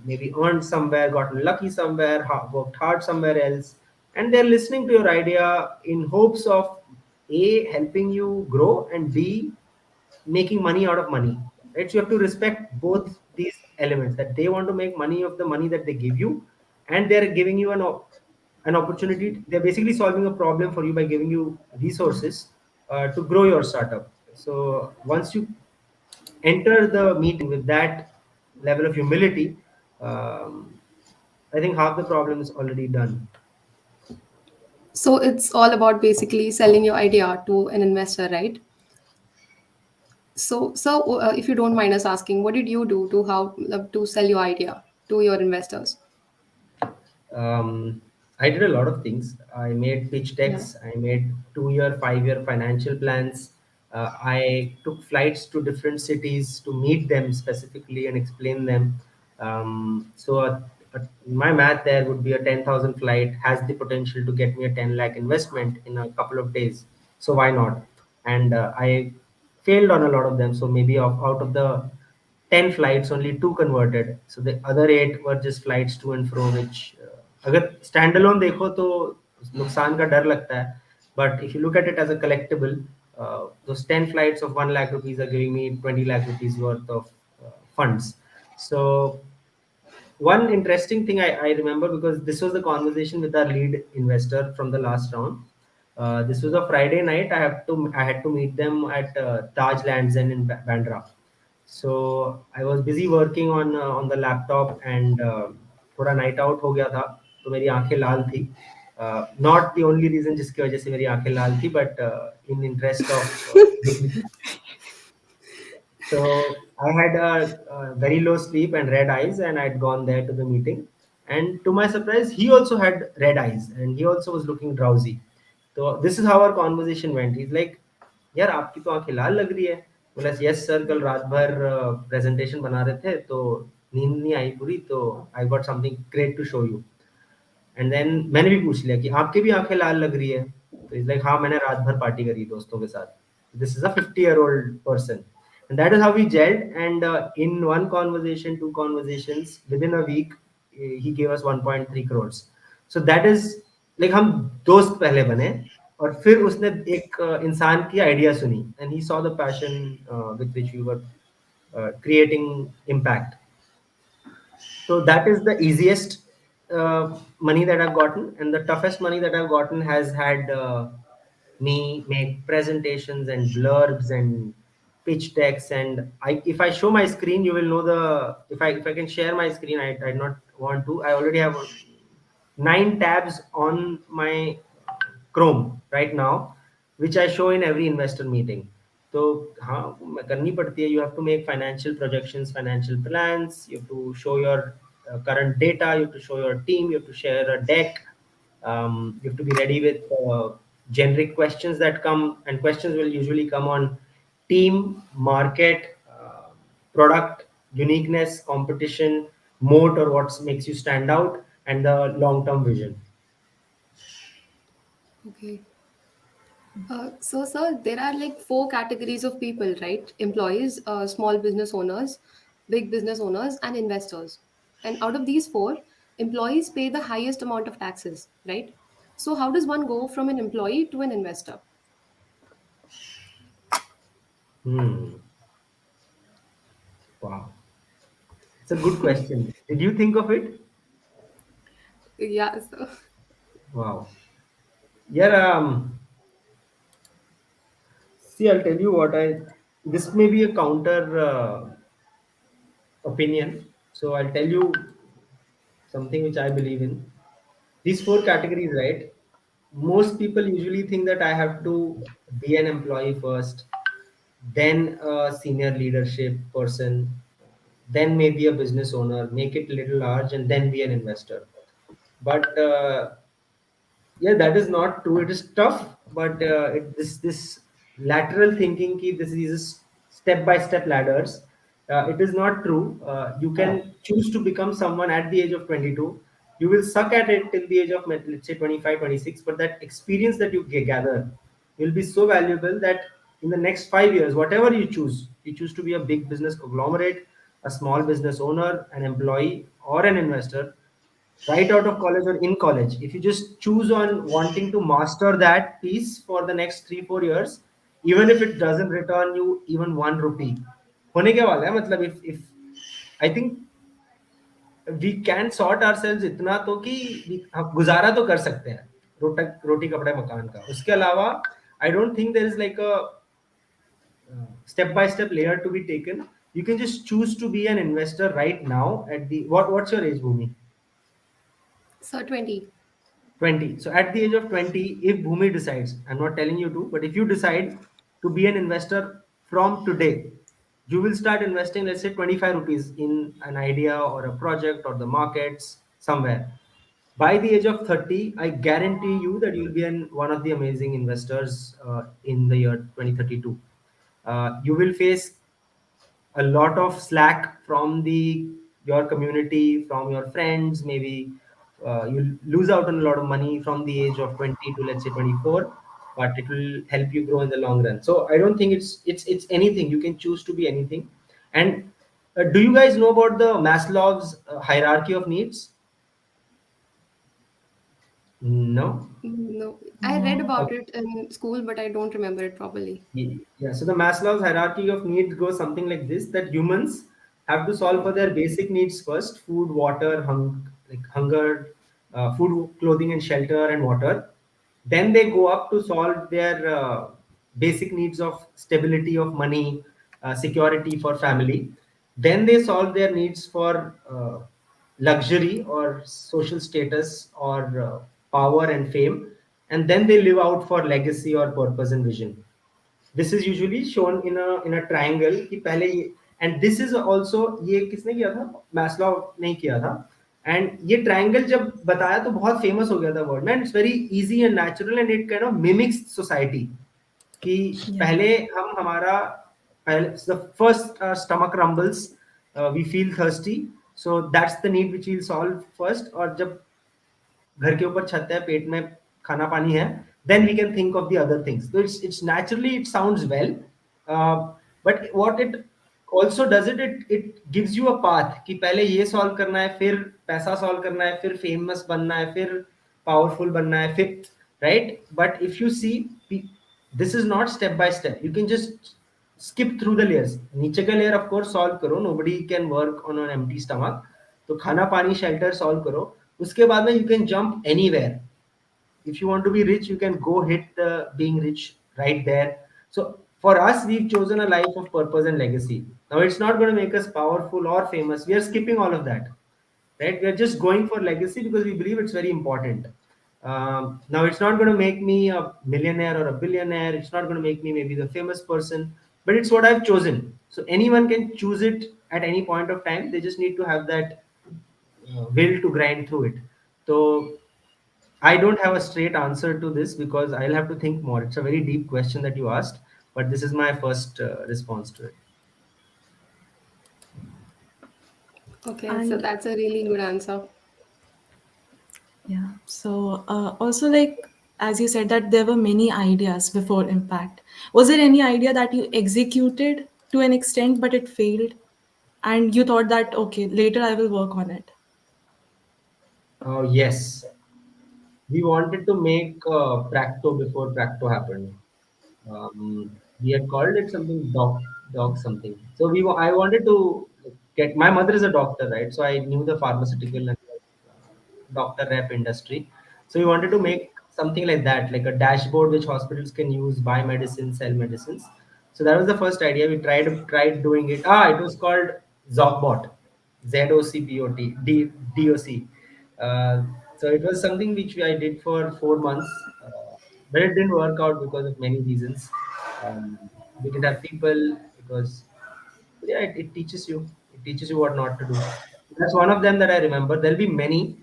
maybe earned somewhere, gotten lucky somewhere, worked hard somewhere else, and they're listening to your idea in hopes of a helping you grow, and b making money out of money, right? So you have to respect both these elements, that they want to make money of the money that they give you, and they're giving you an opportunity. They're basically solving a problem for you by giving you resources to grow your startup. So once you enter the meeting with that level of humility, um, I think half the problem is already done. So it's all about basically selling your idea to an investor, right? So, if you don't mind us asking, what did you do to how to sell your idea to your investors? um, I did a lot of things. I made pitch Yeah. decks. I made 2-year, 5-year financial plans. I took flights to different cities to meet them specifically and explain them. My math there would be a 10,000 flight has the potential to get me a 10 lakh investment in a couple of days. So why not? And I failed on a lot of them. So maybe out of the 10 flights, only 2 converted. So the other 8 were just flights to and fro, which अगर standalone देखो तो नुकसान का डर लगता है. But if you look at it as a collectible, those 10 flights of 1 lakh rupees are giving me 20 lakh rupees worth of funds. So one interesting thing I remember, because this was the conversation with our lead investor from the last round. This was a Friday night. I had to meet them at Taj Lands End in Bandra. So I was busy working on the laptop, and थोड़ा night out हो गया था, तो मेरी आंखें लाल थी. Not the only reason जिसकी वजह से मेरी आंखें लाल थी, but in interest of dignity. So I had a very low sleep and red eyes, and I'd gone there to the meeting. And to my surprise, he also had red eyes, and he also was looking drowsy. So this is how our conversation went. He's like, "यार आपकी तो आंखें लाल लग रही है." बोला, "Yes sir, कल रात भर presentation बना रहे थे, तो नींद नहीं आई पूरी, तो I got something great to show you." And then मैंने भी पूछ लिया कि आपकी भी आंखें लाल लग रही है, तो इज लाइक हाँ मैंने रात भर पार्टी करी दोस्तों के साथ. This is a 50-year old person, and that is how we gelled. And in one conversation, two conversations, within a week, he gave us 1.3 crores. So that is like हम दोस्त पहले बने, और फिर उसने एक इंसान की आइडिया सुनी, and he saw the passion with which we were creating impact. So that is the easiest money that I've gotten, and the toughest money that I've gotten has had me make presentations and blurbs and pitch decks. And if I show my screen, you will know the. If I can share my screen, I not want to. I already have 9 tabs on my Chrome right now, which I show in every investor meeting. तो हाँ करनी पड़ती है. You have to make financial projections, financial plans. You have to show your current data. You have to show your team. You have to share a deck. You have to be ready with generic questions that come, and questions will usually come on team, market, product, uniqueness, competition, moat, or what makes you stand out, and the long-term vision. Okay. So, sir, there are like four categories of people, right? Employees, small business owners, big business owners, and investors. And out of these four, employees pay the highest amount of taxes, right? So, how does one go from an employee to an investor? Hmm. Wow. It's a good question. Did you think of it? Yeah. So, Wow. Yeah. See, I'll tell you what I. This may be a counter opinion. So I'll tell you something which I believe in. these four categories, right? Most people usually think that I have to be an employee first, then a senior leadership person, then maybe a business owner, make it a little large, and then be an investor. But yeah, that is not true. It is tough, but this lateral thinking ki this is step by step ladders. It is not true. You can choose to become someone at the age of 22. You will suck at it till the age of, let's say, 25, 26, but that experience that you gather will be so valuable that in the next 5 years, whatever you choose to be a big business conglomerate, a small business owner, an employee, or an investor, right out of college or in college, if you just choose on wanting to master that piece for the next 3 4 years, even if it doesn't return you even 1 rupee, होने क्या वाला है मतलब, if I think we can sort ourselves इतना तो कि हम गुजारा तो कर सकते हैं, रोटी रोटी कपड़े मकान का, उसके अलावा I don't think there is like a step by step layer to be taken. You can just choose to be an investor right now at the what's your age, Bhumi? So 20. 20. So at the age of 20, if Bhumi decides, I'm not telling you to, but if you decide to be an investor from today, you will start investing, let's say 25 rupees in an idea or a project or the markets somewhere. By the age of 30, I guarantee you that you'll be one of the amazing investors in the year 2032. You will face a lot of slack from the your community, from your friends. Maybe you lose out on a lot of money from the age of 20 to, let's say, 24, but it will help you grow in the long run. So I don't think it's anything. You can choose to be anything. And do you guys know about the Maslow's hierarchy of needs? No. No, I read No. about Okay. it in school, but I don't remember it properly. Yeah, so the Maslow's hierarchy of needs goes something like this: that humans have to solve for their basic needs first: food, water, like hunger, food, clothing, and shelter, and water. Then they go up to solve their basic needs of stability of money, security for family. Then they solve their needs for luxury or social status or power and fame, and then they live out for legacy or purpose and vision. This is usually shown in a triangle कि पहले ये, and this is also, ये किसने किया था, Maslow ने किया था. एंड ये ट्रायंगल जब बताया तो बहुत फेमस हो गया था वर्ड में, and it's very easy and natural and it kind of mimics society कि Yeah. पहले हम हमारा पहले the first stomach rumbles, we feel thirsty, so that's the need which we'll solve first. और जब घर के ऊपर छत है, पेट में खाना पानी है, then we can think of the other things. So it's naturally, it sounds well, but what it also does, it gives you a path कि पहले ये सॉल्व करना है, फिर पैसा सॉल्व करना है, फिर फेमस बनना है, फिर पावरफुल बनना है, फिर right. But if you see, this is not step by step. You can just skip through the layers. नीचे का layer of course solve करो, nobody can work on an empty stomach. तो खाना पानी शेल्टर सॉल्व करो, उसके बाद में you can jump anywhere. If you want to be rich, you can go hit the being rich right there. So for us, we've chosen a life of purpose and legacy. Now it's not going to make us powerful or famous. We are skipping all of that, right? We are just going for legacy because we believe it's very important. Now it's not going to make me a millionaire or a billionaire. It's not going to make me maybe the famous person, but it's what I've chosen. So anyone can choose it at any point of time. They just need to have that will to grind through it. So I don't have a straight answer to this because I'll have to think more. It's a very deep question that you asked, but this is my first response to it. Okay, so And that's a really good answer. yeah, so also like as you said that there were many ideas before impact. Was there any idea that you executed to an extent but it failed and you thought that okay, later I will work on it? Oh, yes. We wanted to make Practo before Practo happened. We had called it something dog something. So I wanted to get, my mother is a doctor, right? So I knew the pharmaceutical and doctor rep industry. So we wanted to make something like that, like a dashboard which hospitals can use, buy medicines, sell medicines. So that was the first idea. We tried doing it. It was called Zocbot, ZOCBOT, DOC. So it was something which I did for 4 months, but it didn't work out because of many reasons. We didn't have people. It was yeah, it teaches you. It teaches you what not to do. That's one of them that I remember. There'll be many.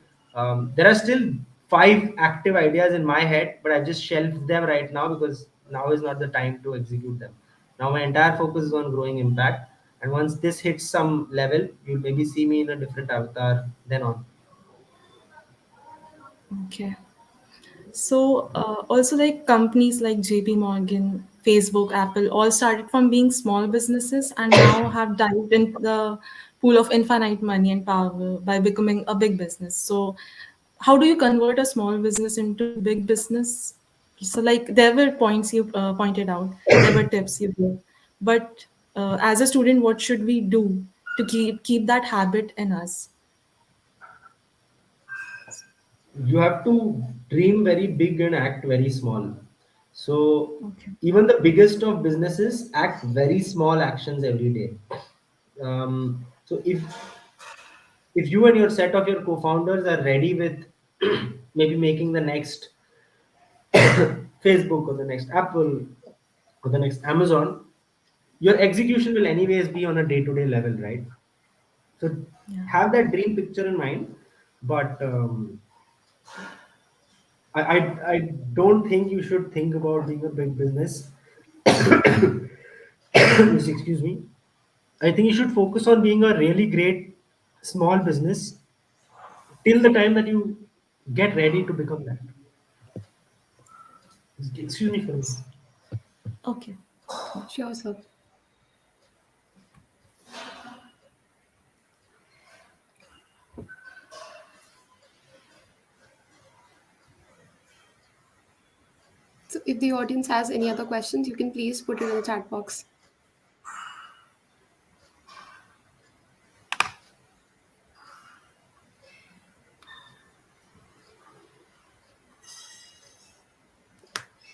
There are still five active ideas in my head, but I've just shelved them right now because now is not the time to execute them. Now my entire focus is on growing impact. And once this hits some level, you'll maybe see me in a different avatar then on. Okay. So, also like companies like JP Morgan, Facebook, Apple all started from being small businesses and now have dived into the pool of infinite money and power by becoming a big business. So, how do you convert a small business into big business? So, like there were points you pointed out, there were tips you gave, but as a student, what should we do to keep that habit in us? You have to dream very big and act very small. So Okay. even the biggest of businesses act very small actions every day. So if you and your set of your co-founders are ready with maybe making the next Facebook or the next Apple or the next Amazon, your execution will anyways be on a day-to-day level, right? So Yeah. have that dream picture in mind, but I don't think you should think about being a big business. Yes, excuse me. I think you should focus on being a really great small business till the time that you get ready to become that. Excuse me for a minute. Okay. Sure, sir. So if the audience has any other questions, you can please put it in the chat box.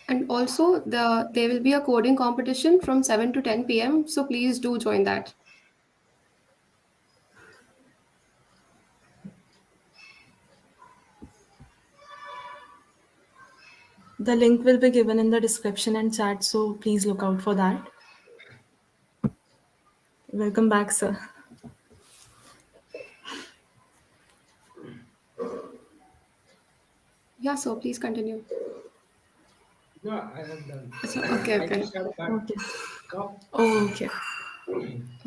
And also, there will be a coding competition from 7 to 10 p.m. So please do join that. The link will be given in the description and chat, so please look out for that. Welcome back, sir. Yeah, so please continue. No, I have done. So, okay, I okay, just had a bad Okay. cough. Oh, okay.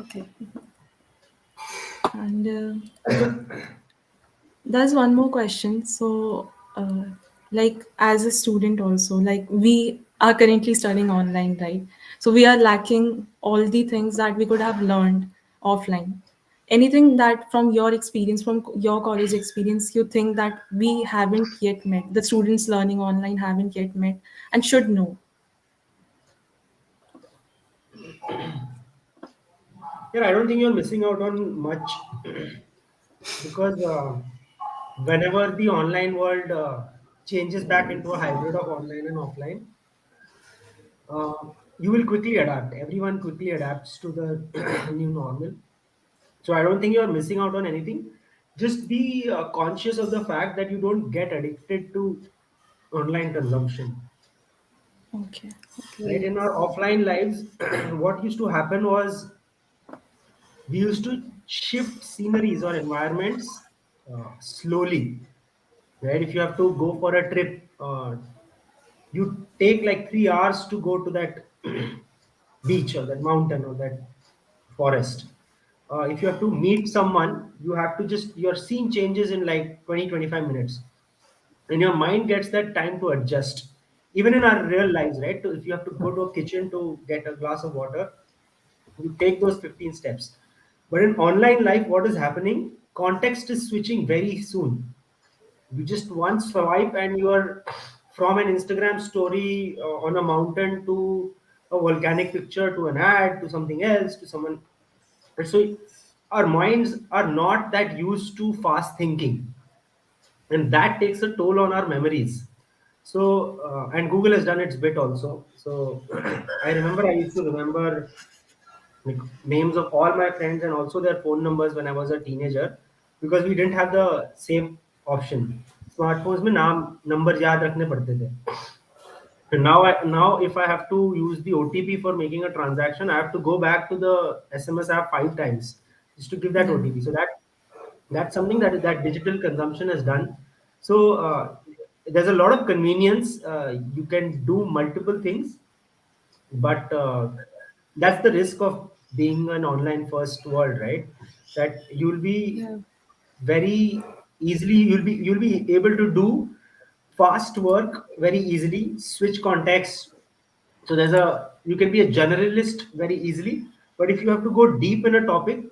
okay. And there's one more question. So, like as a student, also, like we are currently studying online, right? So we are lacking all the things that we could have learned offline. Anything that from your experience, from your college experience, you think that we haven't yet met, the students learning online haven't yet met and should know? Yeah, I don't think you're missing out on much because whenever the online world changes back into a hybrid of online and offline, uh, you will quickly adapt. Everyone quickly adapts to the new normal. So I don't think you're missing out on anything. Just be conscious of the fact that you don't get addicted to online consumption. Okay. Right, Okay. in our offline lives, what used to happen was we used to shift sceneries or environments slowly. Right, if you have to go for a trip, you take like 3 hours to go to that beach or that mountain or that forest. If you have to meet someone, you have to just your scene changes in like 20-25 minutes, and your mind gets that time to adjust. Even in our real lives, right? So if you have to go to a kitchen to get a glass of water, you take those 15 steps. But in online life, what is happening? Context is switching very soon. You just one swipe and you are from an Instagram story on a mountain to a volcanic picture to an ad to something else to someone. And so our minds are not that used to fast thinking, and that takes a toll on our memories. So and Google has done its bit also. So I remember I used to remember like names of all my friends and also their phone numbers when I was a teenager because we didn't have the same option. Smartphones में नाम number याद रखने पड़ते थे. And now if I have to use the OTP for making a transaction, I have to go back to the SMS app 5 times just to give that Yeah. OTP. So that's something that digital consumption has done. So there's a lot of convenience. You can do multiple things, but that's the risk of being an online first world, right? That you'll be Yeah. very easily you'll be able to do fast work very easily, switch contexts. So you can be a generalist very easily, but if you have to go deep in a topic,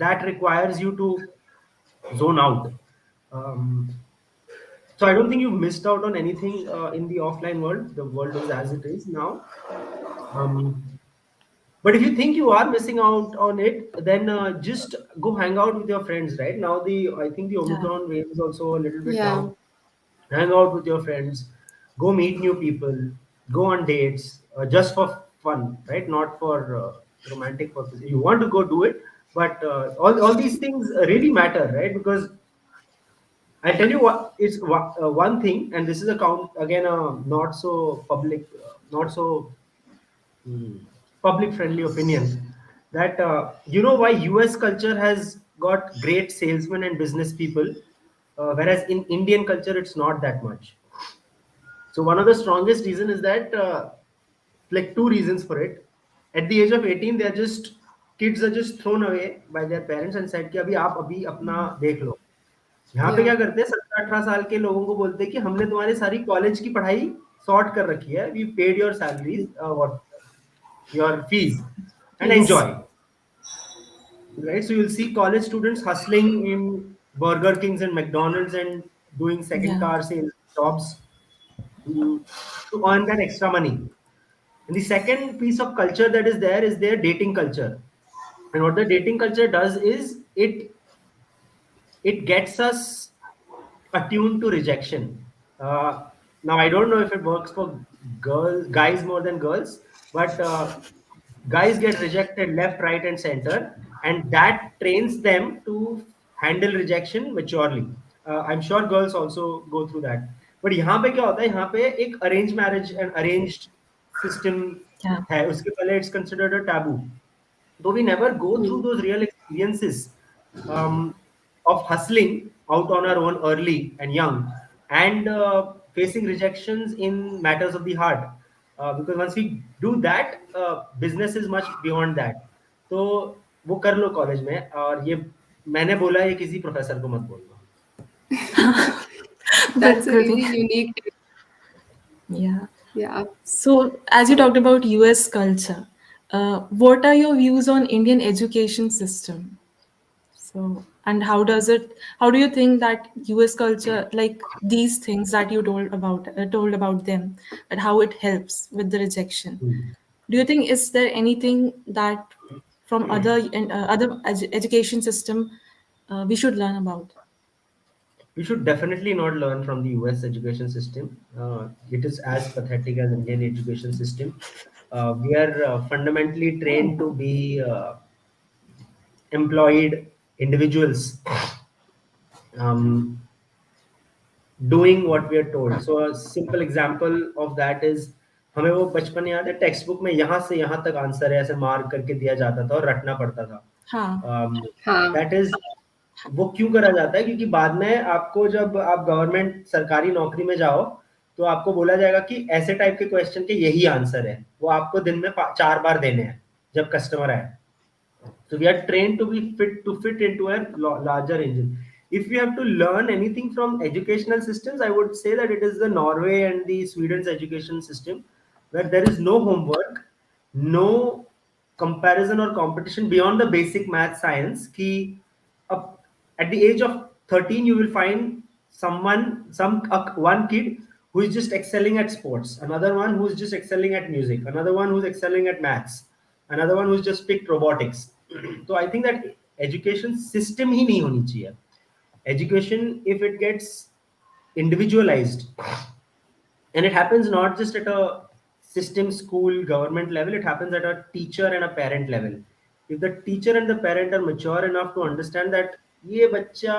that requires you to zone out. um, so I don't think you missed out on anything in the offline world. The world is as it is now. um, but if you think you are missing out on it, then just go hang out with your friends. Right now, the I think the Yeah. Omicron wave is also a little bit Yeah. down. Hang out with your friends, go meet new people, go on dates, just for fun, right? Not for romantic purposes. You want to go do it, but all these things really matter, right? Because I tell you what, it's one thing, and this is a count again, not so public, not so public friendly opinion, that you know why US culture has got great salesmen and business people, whereas in Indian culture it's not that much. So one of the strongest reason is that like two reasons for it. At the age of 18, they're just kids are just thrown away by their parents and said कि अभी अपना देख लो. यहाँ पे Yeah. क्या करते हैं, 17-18 साल के लोगों को बोलते हैं कि हमने तुम्हारी सारी कॉलेज की पढ़ाई सॉर्ट कर रखी है, we paid your salaries, what your fees, and Yes. enjoy. Right? So you'll see college students hustling in Burger Kings and McDonald's and doing second Yeah. car sales jobs to, to earn that extra money. And the second piece of culture that is there is their dating culture. And what the dating culture does is it gets us attuned to rejection. Now I don't know if it works for guys more than girls, but guys get rejected left, right, and center, and that trains them to handle rejection maturely. I'm sure girls also go through that. But यहाँ पे क्या होता है? यहाँ पे एक arranged marriage and arranged system Yeah. है. उसके पहले it's considered a taboo. Though we never go through Hmm. those real experiences of hustling out on our own early and young, and facing rejections in matters of the heart. Because once we do that, business is much beyond that. तो वो कर लो college में, और ये मैंने बोला, ये किसी प्रोफेसर को मत बोलना. That's a बिल्कुल. really unique take. Yeah. Yeah. So, as you talked about US culture, what are your views on Indian education system? So, and how do you think that US culture, like these things that you told about them, and how it helps with the rejection? Do you think is there anything that from other education system we should learn about? We should definitely not learn from the US education system. It is as pathetic as Indian education system. We are fundamentally trained to be employed individuals, um, doing what we are told. So a simple example of that is, हमें वो बचपन याद है, text book में यहाँ से यहाँ तक आंसर है ऐसे मार्क करके दिया जाता था और रटना पड़ता था. हाँ. Huh. दैट इज वो क्यों करा जाता है? क्योंकि बाद में आपको जब आप गवर्नमेंट सरकारी नौकरी में जाओ, तो आपको बोला जाएगा कि ऐसे टाइप के क्वेश्चन के यही आंसर है, वो आपको दिन में 4 बार देने हैं जब कस्टमर आए. So we are trained to be fit into a larger engine. If we have to learn anything from educational systems, I would say that it is the Norway and the Sweden's education system, where there is no homework, no comparison or competition beyond the basic math science. Ki up at the age of 13, you will find one kid who is just excelling at sports, another one who is just excelling at music, another one who's excelling at maths, another one who's just picked robotics. So I think that education system ही नहीं होनी चाहिए. Education, if it gets individualized, and it happens not just at a system, school, government level, it happens at a teacher and a parent level. If the teacher and the parent are mature enough to understand that ये बच्चा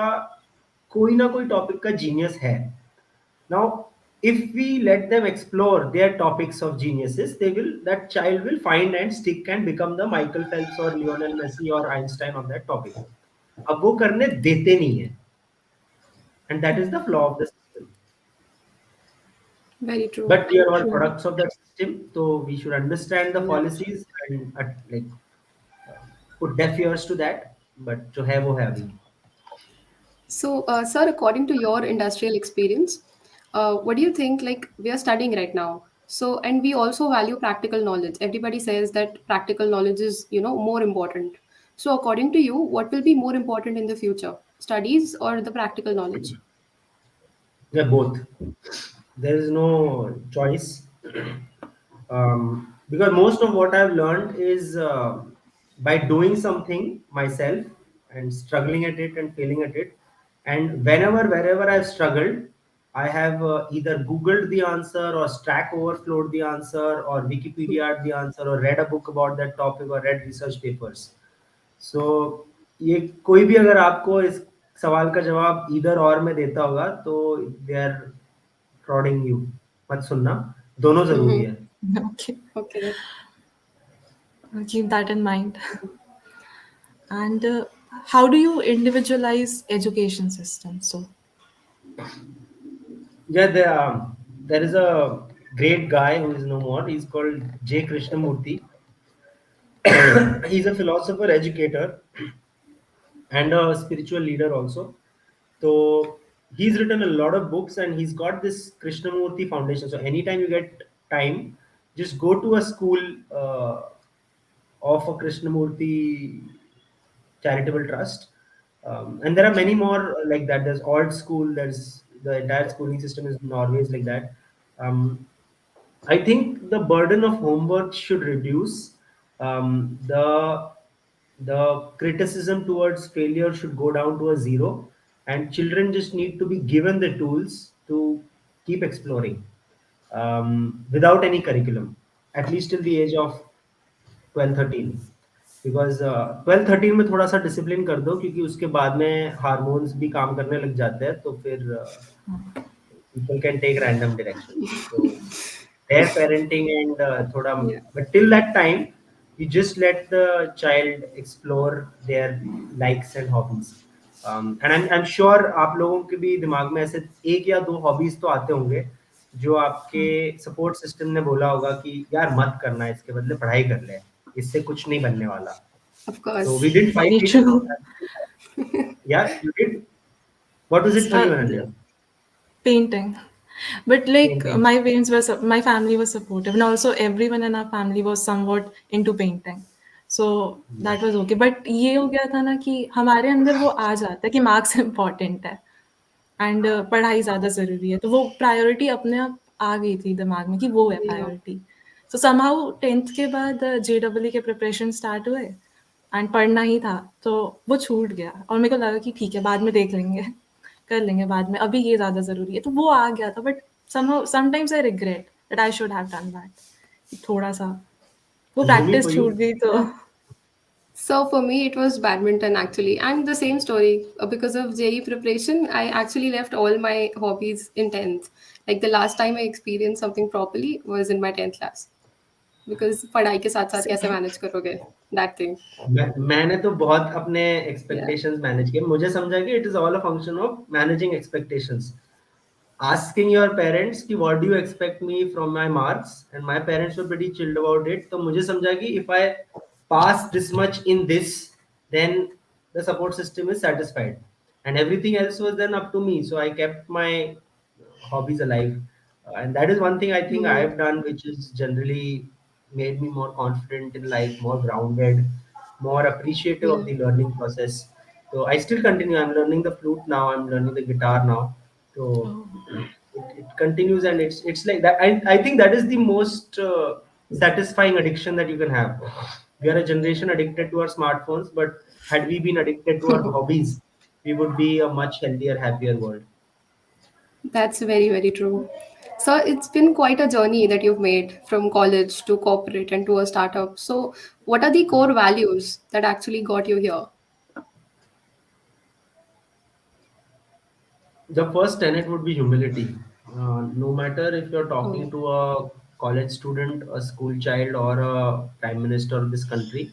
कोई ना कोई topic का genius है. Now, if we let them explore their topics of geniuses, that child will find and stick and become the Michael Phelps or Lionel Messi or Einstein of that topic. अब वो करने देते नहीं है, and that is the flaw of the system. Very true. But we are all True. products of that system, so we should understand the Yeah. policies and like put deaf ears to that. But जो है वो है अभी. So, sir, according to your industrial experience, what do you think? Like, we are studying right now. So, and we also value practical knowledge. Everybody says that practical knowledge is, more important. So, according to you, what will be more important in the future? Studies or the practical knowledge? Yeah, both. There is no choice. Because most of what I've learned is by doing something myself and struggling at it and failing at it. And wherever I've struggled, I have either Googled the answer or Stack Overflowed the answer or Wikipedia the answer or read a book about that topic or read research papers. सो ये कोई भी अगर आपको इस सवाल का जवाब इधर और में देता होगा तो दे आर फ्रॉडिंग यू. मत सुनना, दोनों जरूरी Mm-hmm. है. Okay. Okay. I'll keep that in mind. And how do you individualize education system? So, Yeah, there is a great guy who is no more. He's called J. Krishnamurti. He's a philosopher, educator, and a spiritual leader also. So he's written a lot of books and he's got this Krishnamurti Foundation. So anytime you get time, just go to a school of a Krishnamurti charitable trust. And there are many more like that. There's Alt School, there's the entire schooling system is in Norway is like that. I think the burden of homework should reduce. The criticism towards failure should go down to a zero, and children just need to be given the tools to keep exploring without any curriculum, at least till the age of 12-13. Because 12-13 में थोड़ा सा discipline कर दो क्योंकि उसके बाद में hormones भी काम करने लग जाते हैं तो फिर people can take random directions. So their parenting and thoda, Yeah. but till that time, you just let the child explore their likes and hobbies. And I'm sure आप लोगों के भी दिमाग में ऐसे एक या दो हॉबीज तो आते होंगे जो आपके सपोर्ट सिस्टम ने बोला होगा कि यार मत करना, इसके बदले पढ़ाई कर ले, इससे कुछ नहीं बनने वाला. Of So course. we didn't fight very it. true. Yeah, you did. What was it for you, Uh, Ananya? Painting. But like Painting. my parents were, my family was supportive, and also everyone in our family was somewhat into painting. So that was okay. But ये हो गया था ना कि हमारे अंदर वो आ जाता है कि मार्क्स इम्पॉर्टेंट है एंड पढ़ाई ज़्यादा ज़रूरी है. तो वो प्रायोरिटी अपने आप आ गई थी दिमाग में कि वो है Yeah. प्रायोरिटी. सो समहाउ 10th के बाद JEE के प्रिपरेशन स्टार्ट हुए एंड पढ़ना ही था तो वो छूट गया और मेरे को लगा कि ठीक है बाद में देख लेंगे कर लेंगे बाद में अभी ये ज़्यादा ज़रूरी है तो वो आ गया था but sometimes I regret that I should have done that थोड़ा सा वो And Bhumi, प्रैक्टिस for छूट you? गई तो So for me, it was badminton actually, and the same story. Because of JE preparation, I actually left all my hobbies in 10th. Like the last time I experienced something properly was in my 10th class. Because पढ़ाई के साथ साथ कैसे manage करोगे that thing. मैंने तो बहुत अपने Yeah. एक्सपेक्टेशंस मैनेज किए. मुझे समझा कि it is all a function of managing expectations. Asking your parents कि what do you expect me from my marks, and my parents were pretty chilled about it. तो मुझे समझा कि if I pass this much in this, then the support system is satisfied, and everything else was then up to me. So I kept my hobbies alive. And that is one thing I think Mm-hmm. I've done, which is generally made me more confident in life, more grounded, more appreciative of Yeah. the learning process. So I still continue. I'm learning the flute now. I'm learning the guitar now. So it continues, and it's like that. I think that is the most satisfying addiction that you can have. We are a generation addicted to our smartphones, but had we been addicted to our hobbies, we would be a much healthier, happier world. That's very, very true. So it's been quite a journey that you've made from college to corporate and to a startup. So what are the core values that actually got you here? The first tenet would be humility. No matter if you're Oh, talking to a college student, a school child, or a prime minister of this country,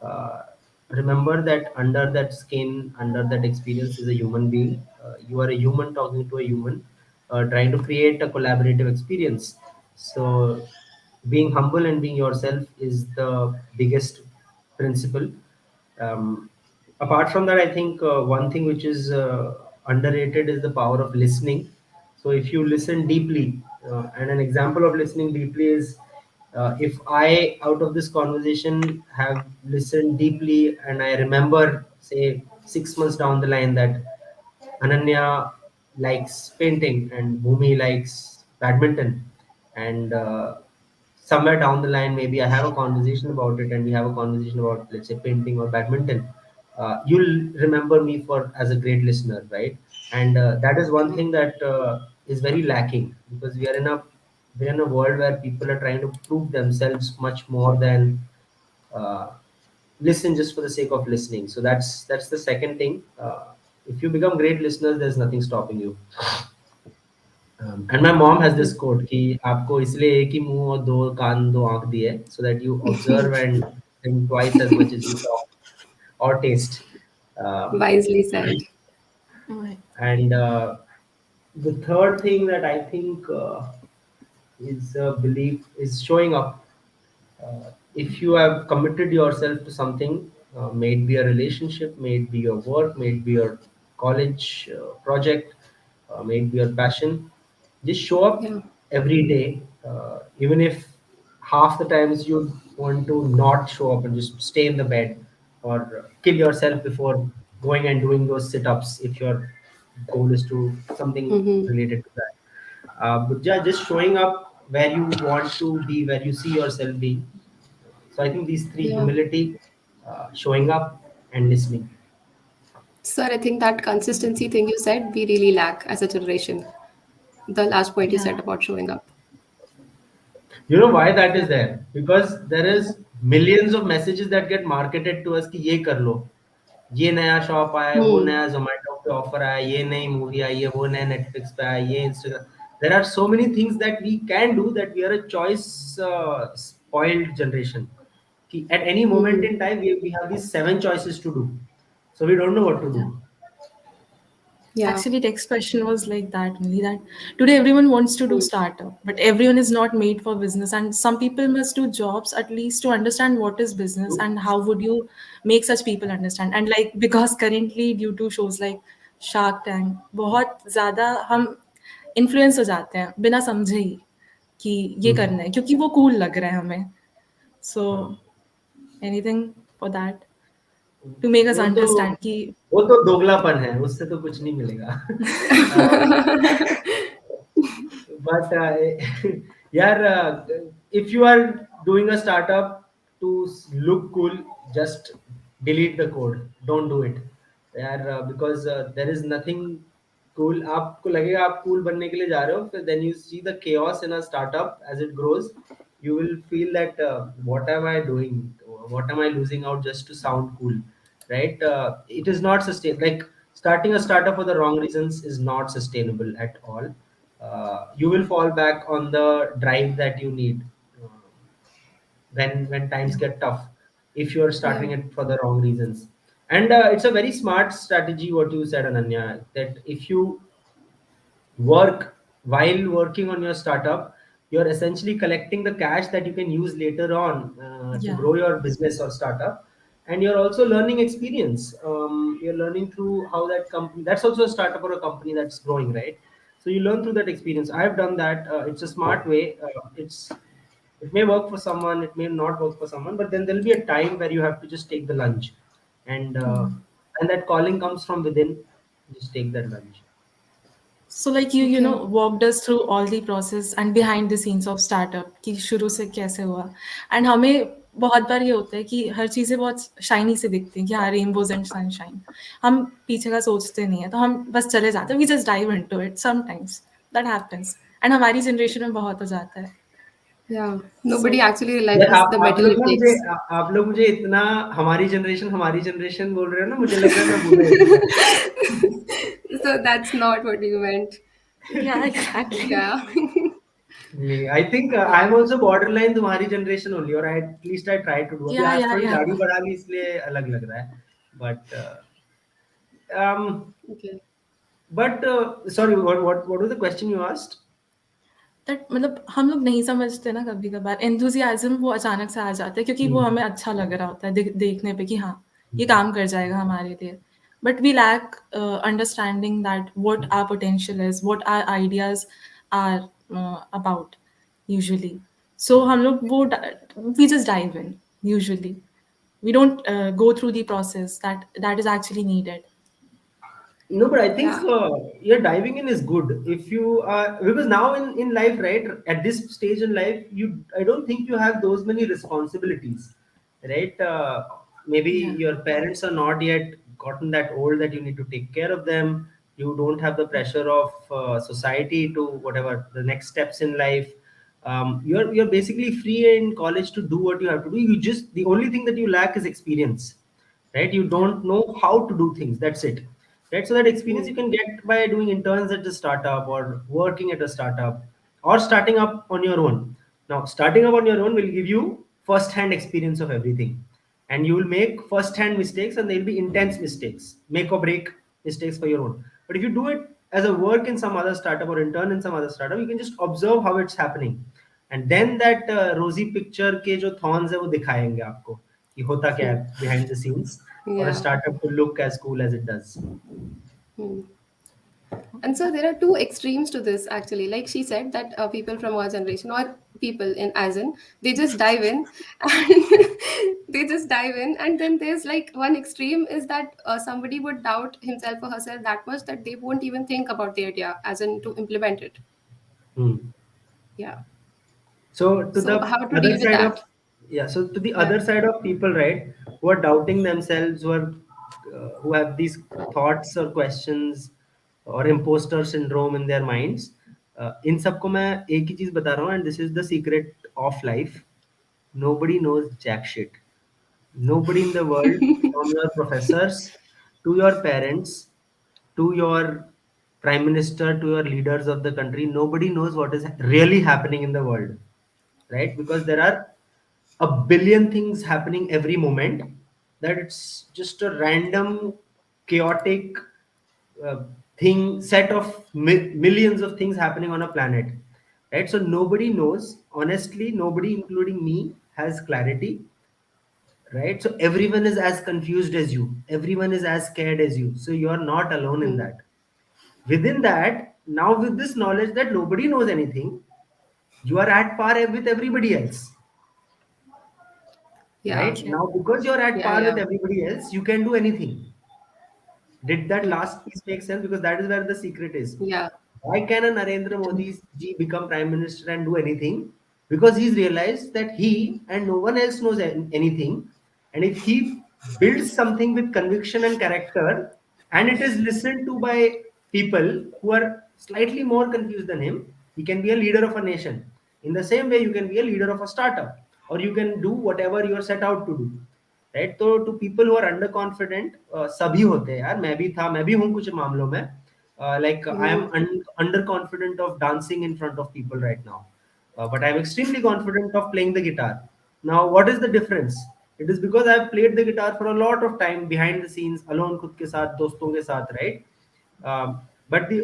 uh, remember that under that skin, under that experience is a human being. You are a human talking to a human, trying to create a collaborative experience. So, being humble and being yourself is the biggest principle. um, Apart from that, I think one thing which is underrated is the power of listening. So if you listen deeply, and an example of listening deeply is, if I out of this conversation have listened deeply and I remember, say, 6 months down the line, that Ananya likes painting and Bhumi likes badminton, and somewhere down the line, maybe I have a conversation about it, and we have a conversation about, let's say, painting or badminton. You'll remember me for as a great listener, right? And that is one yeah, thing that is very lacking, because we're in a world where people are trying to prove themselves much more than uh, listen just for the sake of listening. So that's the second thing. If you become great listeners, there's nothing stopping you. And my mom has this quote कि आपको इसलिए एक ही मुंह और दो कान दो आंख दी है, so that you observe and think twice as much as you talk or taste. Um, wisely said. Right. and the third thing that I think is belief is showing up. If you have committed yourself to something, may it be a relationship, may it be your work, may it be your college project, may it be your passion, just show up Yeah, every day. Even if half the times you want to not show up and just stay in the bed, or kill yourself before going and doing those sit-ups, if your goal is to something mm-hmm. related to that. But yeah, just showing up where you want to be, where you see yourself being. So I think these three: Yeah. humility, showing up, and listening. Sir, I think that consistency thing you said we really lack as a generation. The last point you Yeah. said about showing up. You know why that Yeah. is there? Because there is millions of messages that get marketed to us कि ये कर लो, ये नया shop आया है, वो Hmm. नया जोमेटो पे ऑफर आया है, ये नई मूवी आई है, वो नया नेटफ्लिक्स पे आया है, ये Instagram. There are so many things that we can do, that we are a choice spoiled generation. कि at any moment Hmm. in time we have these seven choices to do, so we don't know what to do. Yeah. Yeah. Actually, text question was like that only, that today everyone wants to do Hmm. startup, but everyone is not made for business. And some people must do jobs at least to understand what is business and how would you make such people understand. And like, because currently due to shows like Shark Tank, बहुत ज़्यादा हम influence हो जाते हैं बिना समझे ही कि ये Hmm. करना है क्योंकि वो cool लग रहा है हमें. So हाँ. anything for that to make us वो तो understand कि वो तो दोगलापन है, उससे तो कुछ नहीं मिलेगा. But यार, if you are doing a startup to look cool, just delete the code, don't do it यार. Because there is nothing cool. आपको लगेगा आप cool बनने के लिए जा रहे हो, फिर then you see the chaos in a startup as it grows, you will feel that, what am I doing, what am I losing out just to sound cool, right? It is not sustain, like, starting a startup for the wrong reasons is not sustainable at all. You will fall back on the drive that you need uh, when times yeah, get tough, if you are Yeah. starting it for the wrong reasons. And it's a very smart strategy what you said, Ananya, that if you work while working on your startup, you're essentially collecting the cash that you can use later on to yeah. grow your business or startup. And you're also learning experience. You're learning through how that company, that's also a startup or a company that's growing, right? So you learn through that experience. I've done that. It's a smart way. It may work for someone, it may not work for someone, but then there'll be a time where you have to just take the lunge. And that calling comes from within, just take that lunge. So like you Okay. walked us through all the process and behind the scenes of startup कि शुरू से कैसे हुआ. And हमें बहुत बार ये होता है कि हर चीज़ें बहुत शाइनी से दिखती हैं कि हाँ रेनबोज एंड सनशाइन, हम पीछे का सोचते नहीं है तो हम बस चले जाते हैं, we just dive into it sometimes, that happens. And हमारी जनरेशन में बहुत हो जाता है. Yeah. So Nobody actually यार realizes the आप metal लोग it ना मुझे takes. आप लोग मुझे इतना हमारी जनरेशन बोल रहे हो ना, मुझे लग रहा है मैं बूढ़ा हो चुका So that's not what you meant. Yeah, exactly. Yeah. I think I'm Yeah. also borderline तुम्हारी generation only, or at least I try to do. अभी Yeah, आज yeah, थोड़ी yeah. दाढ़ी बढ़ा ली इसलिए अलग लग रहा है. But um, Okay. sorry, what was the question you asked? That मतलब हम लोग नहीं समझते ना कभी-कभार एंथुसियाज़्म वो अचानक से आ जाता है क्योंकि वो Hmm. हमें अच्छा लग रहा होता है देखने पे कि हाँ, ये Hmm. काम कर जाएगा हमारे लिए। But we lack understanding that what our potential is, what our ideas are about usually. So हम लोग वो we just dive in usually. We don't go through the process that is actually needed. No, but I think Yeah. yeah, diving in is good if you because now in life, right? At this stage in life, I don't think you have those many responsibilities, right? Maybe Yeah, your parents are not yet gotten that old that you need to take care of them. You don't have the pressure of society to whatever the next steps in life. You're basically free in college to do what you have to do. You just the only thing that you lack is experience, right? You yeah, don't know how to do things. That's it, right? So that experience Hmm. you can get by doing interns at the startup or working at a startup or starting up on your own. Now starting up on your own will give you first hand experience of everything, and you will make first hand mistakes, and they'll be intense mistakes, make or break mistakes for your own. But if you do it as a work in some other startup or intern in some other startup, you can just observe how it's happening, and then that rosy picture के जो thorns है वो दिखाएंगे आपको कि होता क्या है behind the scenes for a Yeah. startup to look as cool as it does. Hmm. And so there are two extremes to this actually. Like she said that people from our generation or people in as in they just dive in and they just dive in, and then there's like one extreme is that somebody would doubt himself or herself that much that they won't even think about the idea as in to implement it. Hmm. Yeah. So to So the how to other deal with side of that? yeah, so to the Yeah. other side of people, right, who are doubting themselves, who have these thoughts or questions or imposter syndrome in their minds, इन सबको मैं एक ही चीज बता रहा हूँ, and this is the secret of life. Nobody knows jack shit. Nobody in the world, from your professors to your parents to your prime minister to your leaders of the country, nobody knows what is really happening in the world, right? Because there are a billion things happening every moment, that it's just a random chaotic uh, thing set of millions of things happening on a planet, right? So nobody knows, honestly, nobody including me has clarity, right? So everyone is as confused as you, everyone is as scared as you, so you are not alone in Hmm. that. Within that, now with this knowledge that nobody knows anything, you are at par with everybody else, Yeah. right? yeah, Now because you're at Yeah. par with Yeah. everybody else, you can do anything. Did that Hmm. last piece make sense? Because that is where the secret is. Yeah. Why can a Narendra it Modi is. ji become prime minister and do anything? Because he's realized that he and no one else knows anything. And if he builds something with conviction and character, and it is listened to by people who are slightly more confused than him, he can be a leader of a nation. In the same way, you can be a leader of a startup, or you can do whatever you are set out to do. Right तो to people who are under confident सभी होते हैं यार, मैं भी था, मैं भी हूँ कुछ मामलों में, like I am Hmm. underconfident of dancing in front of people right now, but I'm extremely confident of playing the guitar. Now what is the difference? It is because I've played the guitar for a lot of time behind the scenes alone, खुद के साथ दोस्तों के साथ, right? But the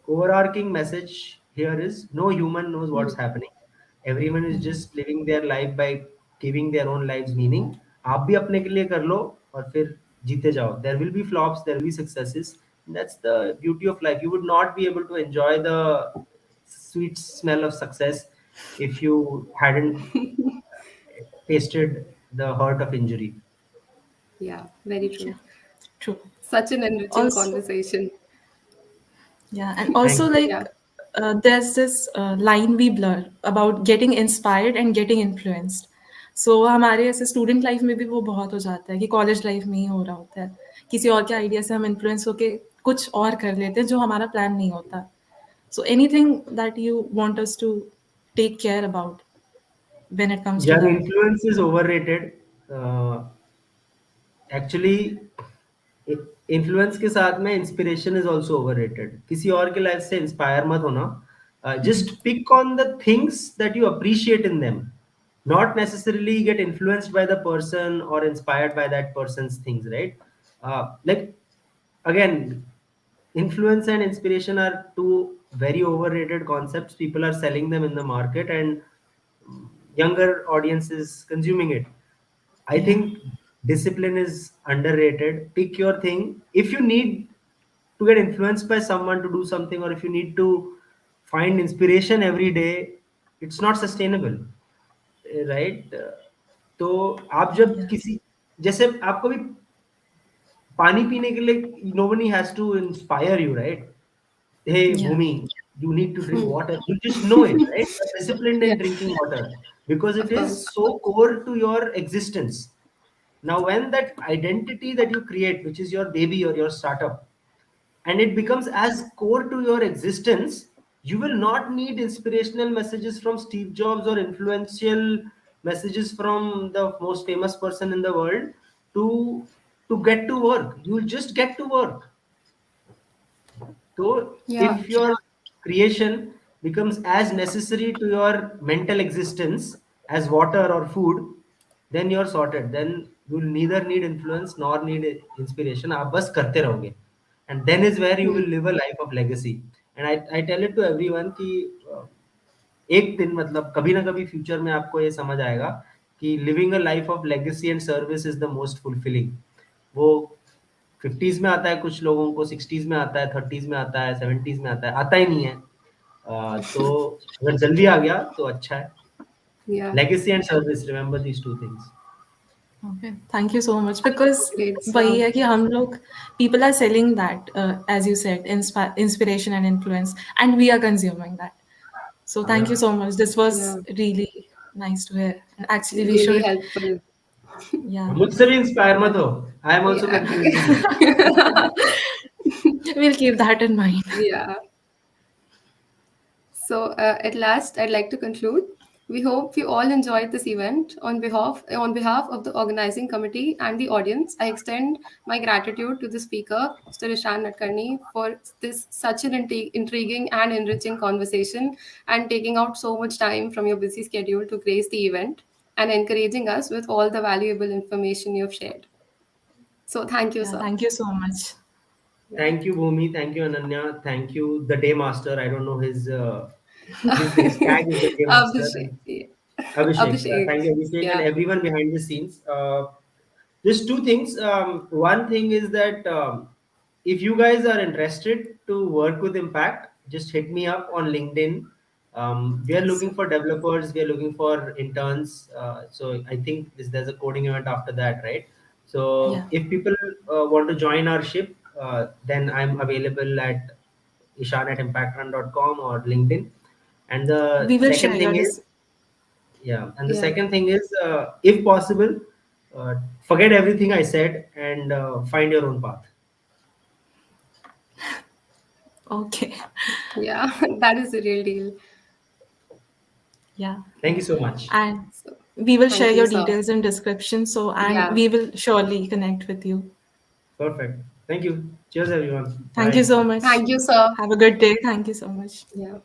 overarching message here is no human knows Hmm. what's happening. Everyone is just living their life by giving their own lives meaning. आप भी अपने के लिए कर लो और फिर जीते जाओ. There will be flops, there will be successes. That's the beauty of life. You would not be able to enjoy the sweet smell of success if you hadn't tasted the hurt of injury. Yeah. Very Yeah, true. true. Such an enriching Also, conversation. yeah, and also Thank you. like Yeah. there's this line we blur about getting inspired and getting influenced. So हमारे ऐसे student life में भी वो बहुत हो जाता है कि कॉलेज लाइफ में ही हो रहा होता है किसी और के आइडिया से हम इन्फ्लुएंस होके कुछ और कर लेते हैं जो हमारा प्लान नहीं होता. So anything that you want us to take care about when it comes to Young that? influence is overrated. Uh, Actually, influence के साथ में इंस्पिरेशन इज ऑल्सो ओवररेटेड. किसी और के लाइफ से इंस्पायर मत होना. Just pick on the things that you appreciate in them, not necessarily get influenced by the person or inspired by that person's things, right? Like, again, influence and inspiration are two very overrated concepts. People are selling them in the market, and younger audience is consuming it. I Yeah. think discipline is underrated. Pick your thing. If you need to get influenced by someone to do something, or if you need to find inspiration every day, it's not sustainable, right? तो आप जब Yeah. किसी, जैसे आप कभी पानी पीने के लिए, nobody has to inspire you, right? Hey Yeah. Bhumi, you need to drink water. You just know it, right? You're disciplined Yeah, in drinking water because it of is course. so core to your existence. Now when that identity that you create, which is your baby or your startup, and it becomes as core to your existence, you will not need inspirational messages from Steve Jobs or influential messages from the most famous person in the world to get to work. You will just get to work. So Yeah, if your creation becomes as necessary to your mental existence as water or food, then you're sorted. Then you'll neither need influence nor need inspiration. आप बस करते रहोगे. And then is where you will live a life of legacy. And I tell it to everyone कि एक दिन, मतलब कभी ना कभी फ्यूचर में आपको ये समझ आएगा कि living a life of legacy and service is the most fulfilling. वो 50s में आता है, कुछ लोगों को 60s में आता है, 30s में आता है, 70s में आता ही नहीं है. तो अगर जल्दी आ गया तो अच्छा है. yeah. Legacy and service, remember these two things. Okay. Thank you so much. Because Great वही stuff. है कि हम लोग people are selling that as you said inspiration and influence and we are consuming that. So thank you Yeah. so much. This was Yeah, really nice to hear. And actually we really should helpful. yeah मुझसे भी inspire मत हो. I am also Yeah. Confusing you. we'll keep that in mind. Yeah. So, at last, I'd like to conclude. We hope you all enjoyed this event. On behalf of the organizing committee and the audience, I extend my gratitude to the speaker, Mr. Ishan Nadkarni, for this such an intriguing and enriching conversation and taking out so much time from your busy schedule to grace the event and encouraging us with all the valuable information you've shared. So, thank you, Yeah, sir. thank you so much. Yeah. Thank you, Bhumi. Thank you, Ananya. Thank you, the day master. I don't know his tag is the day master. Abhishek. Yeah. Abhishek. Abhishek. Thank you, Abhishek, and Yeah. everyone behind the scenes. Just two things. One thing is that if you guys are interested to work with Impact, just hit me up on LinkedIn. We are Yes. looking for developers. We are looking for interns. So I think there's a coding event after that, right? So Yeah. if people want to join our ship, then I'm available at ishan@impactrun.com or LinkedIn. And the We will share second your thing is, yeah, and the Yeah. second thing is, if possible, uh, forget everything I said and find your own path. okay. Yeah. That is the real deal. Yeah. Thank you so much. And So, we will share thank you, your sir. details in description. So and Yeah. we will surely connect with you. Perfect. Thank you. Cheers, everyone. Thank you Bye. so much. Thank you, sir. Have a good day. Thank you so much. Yeah.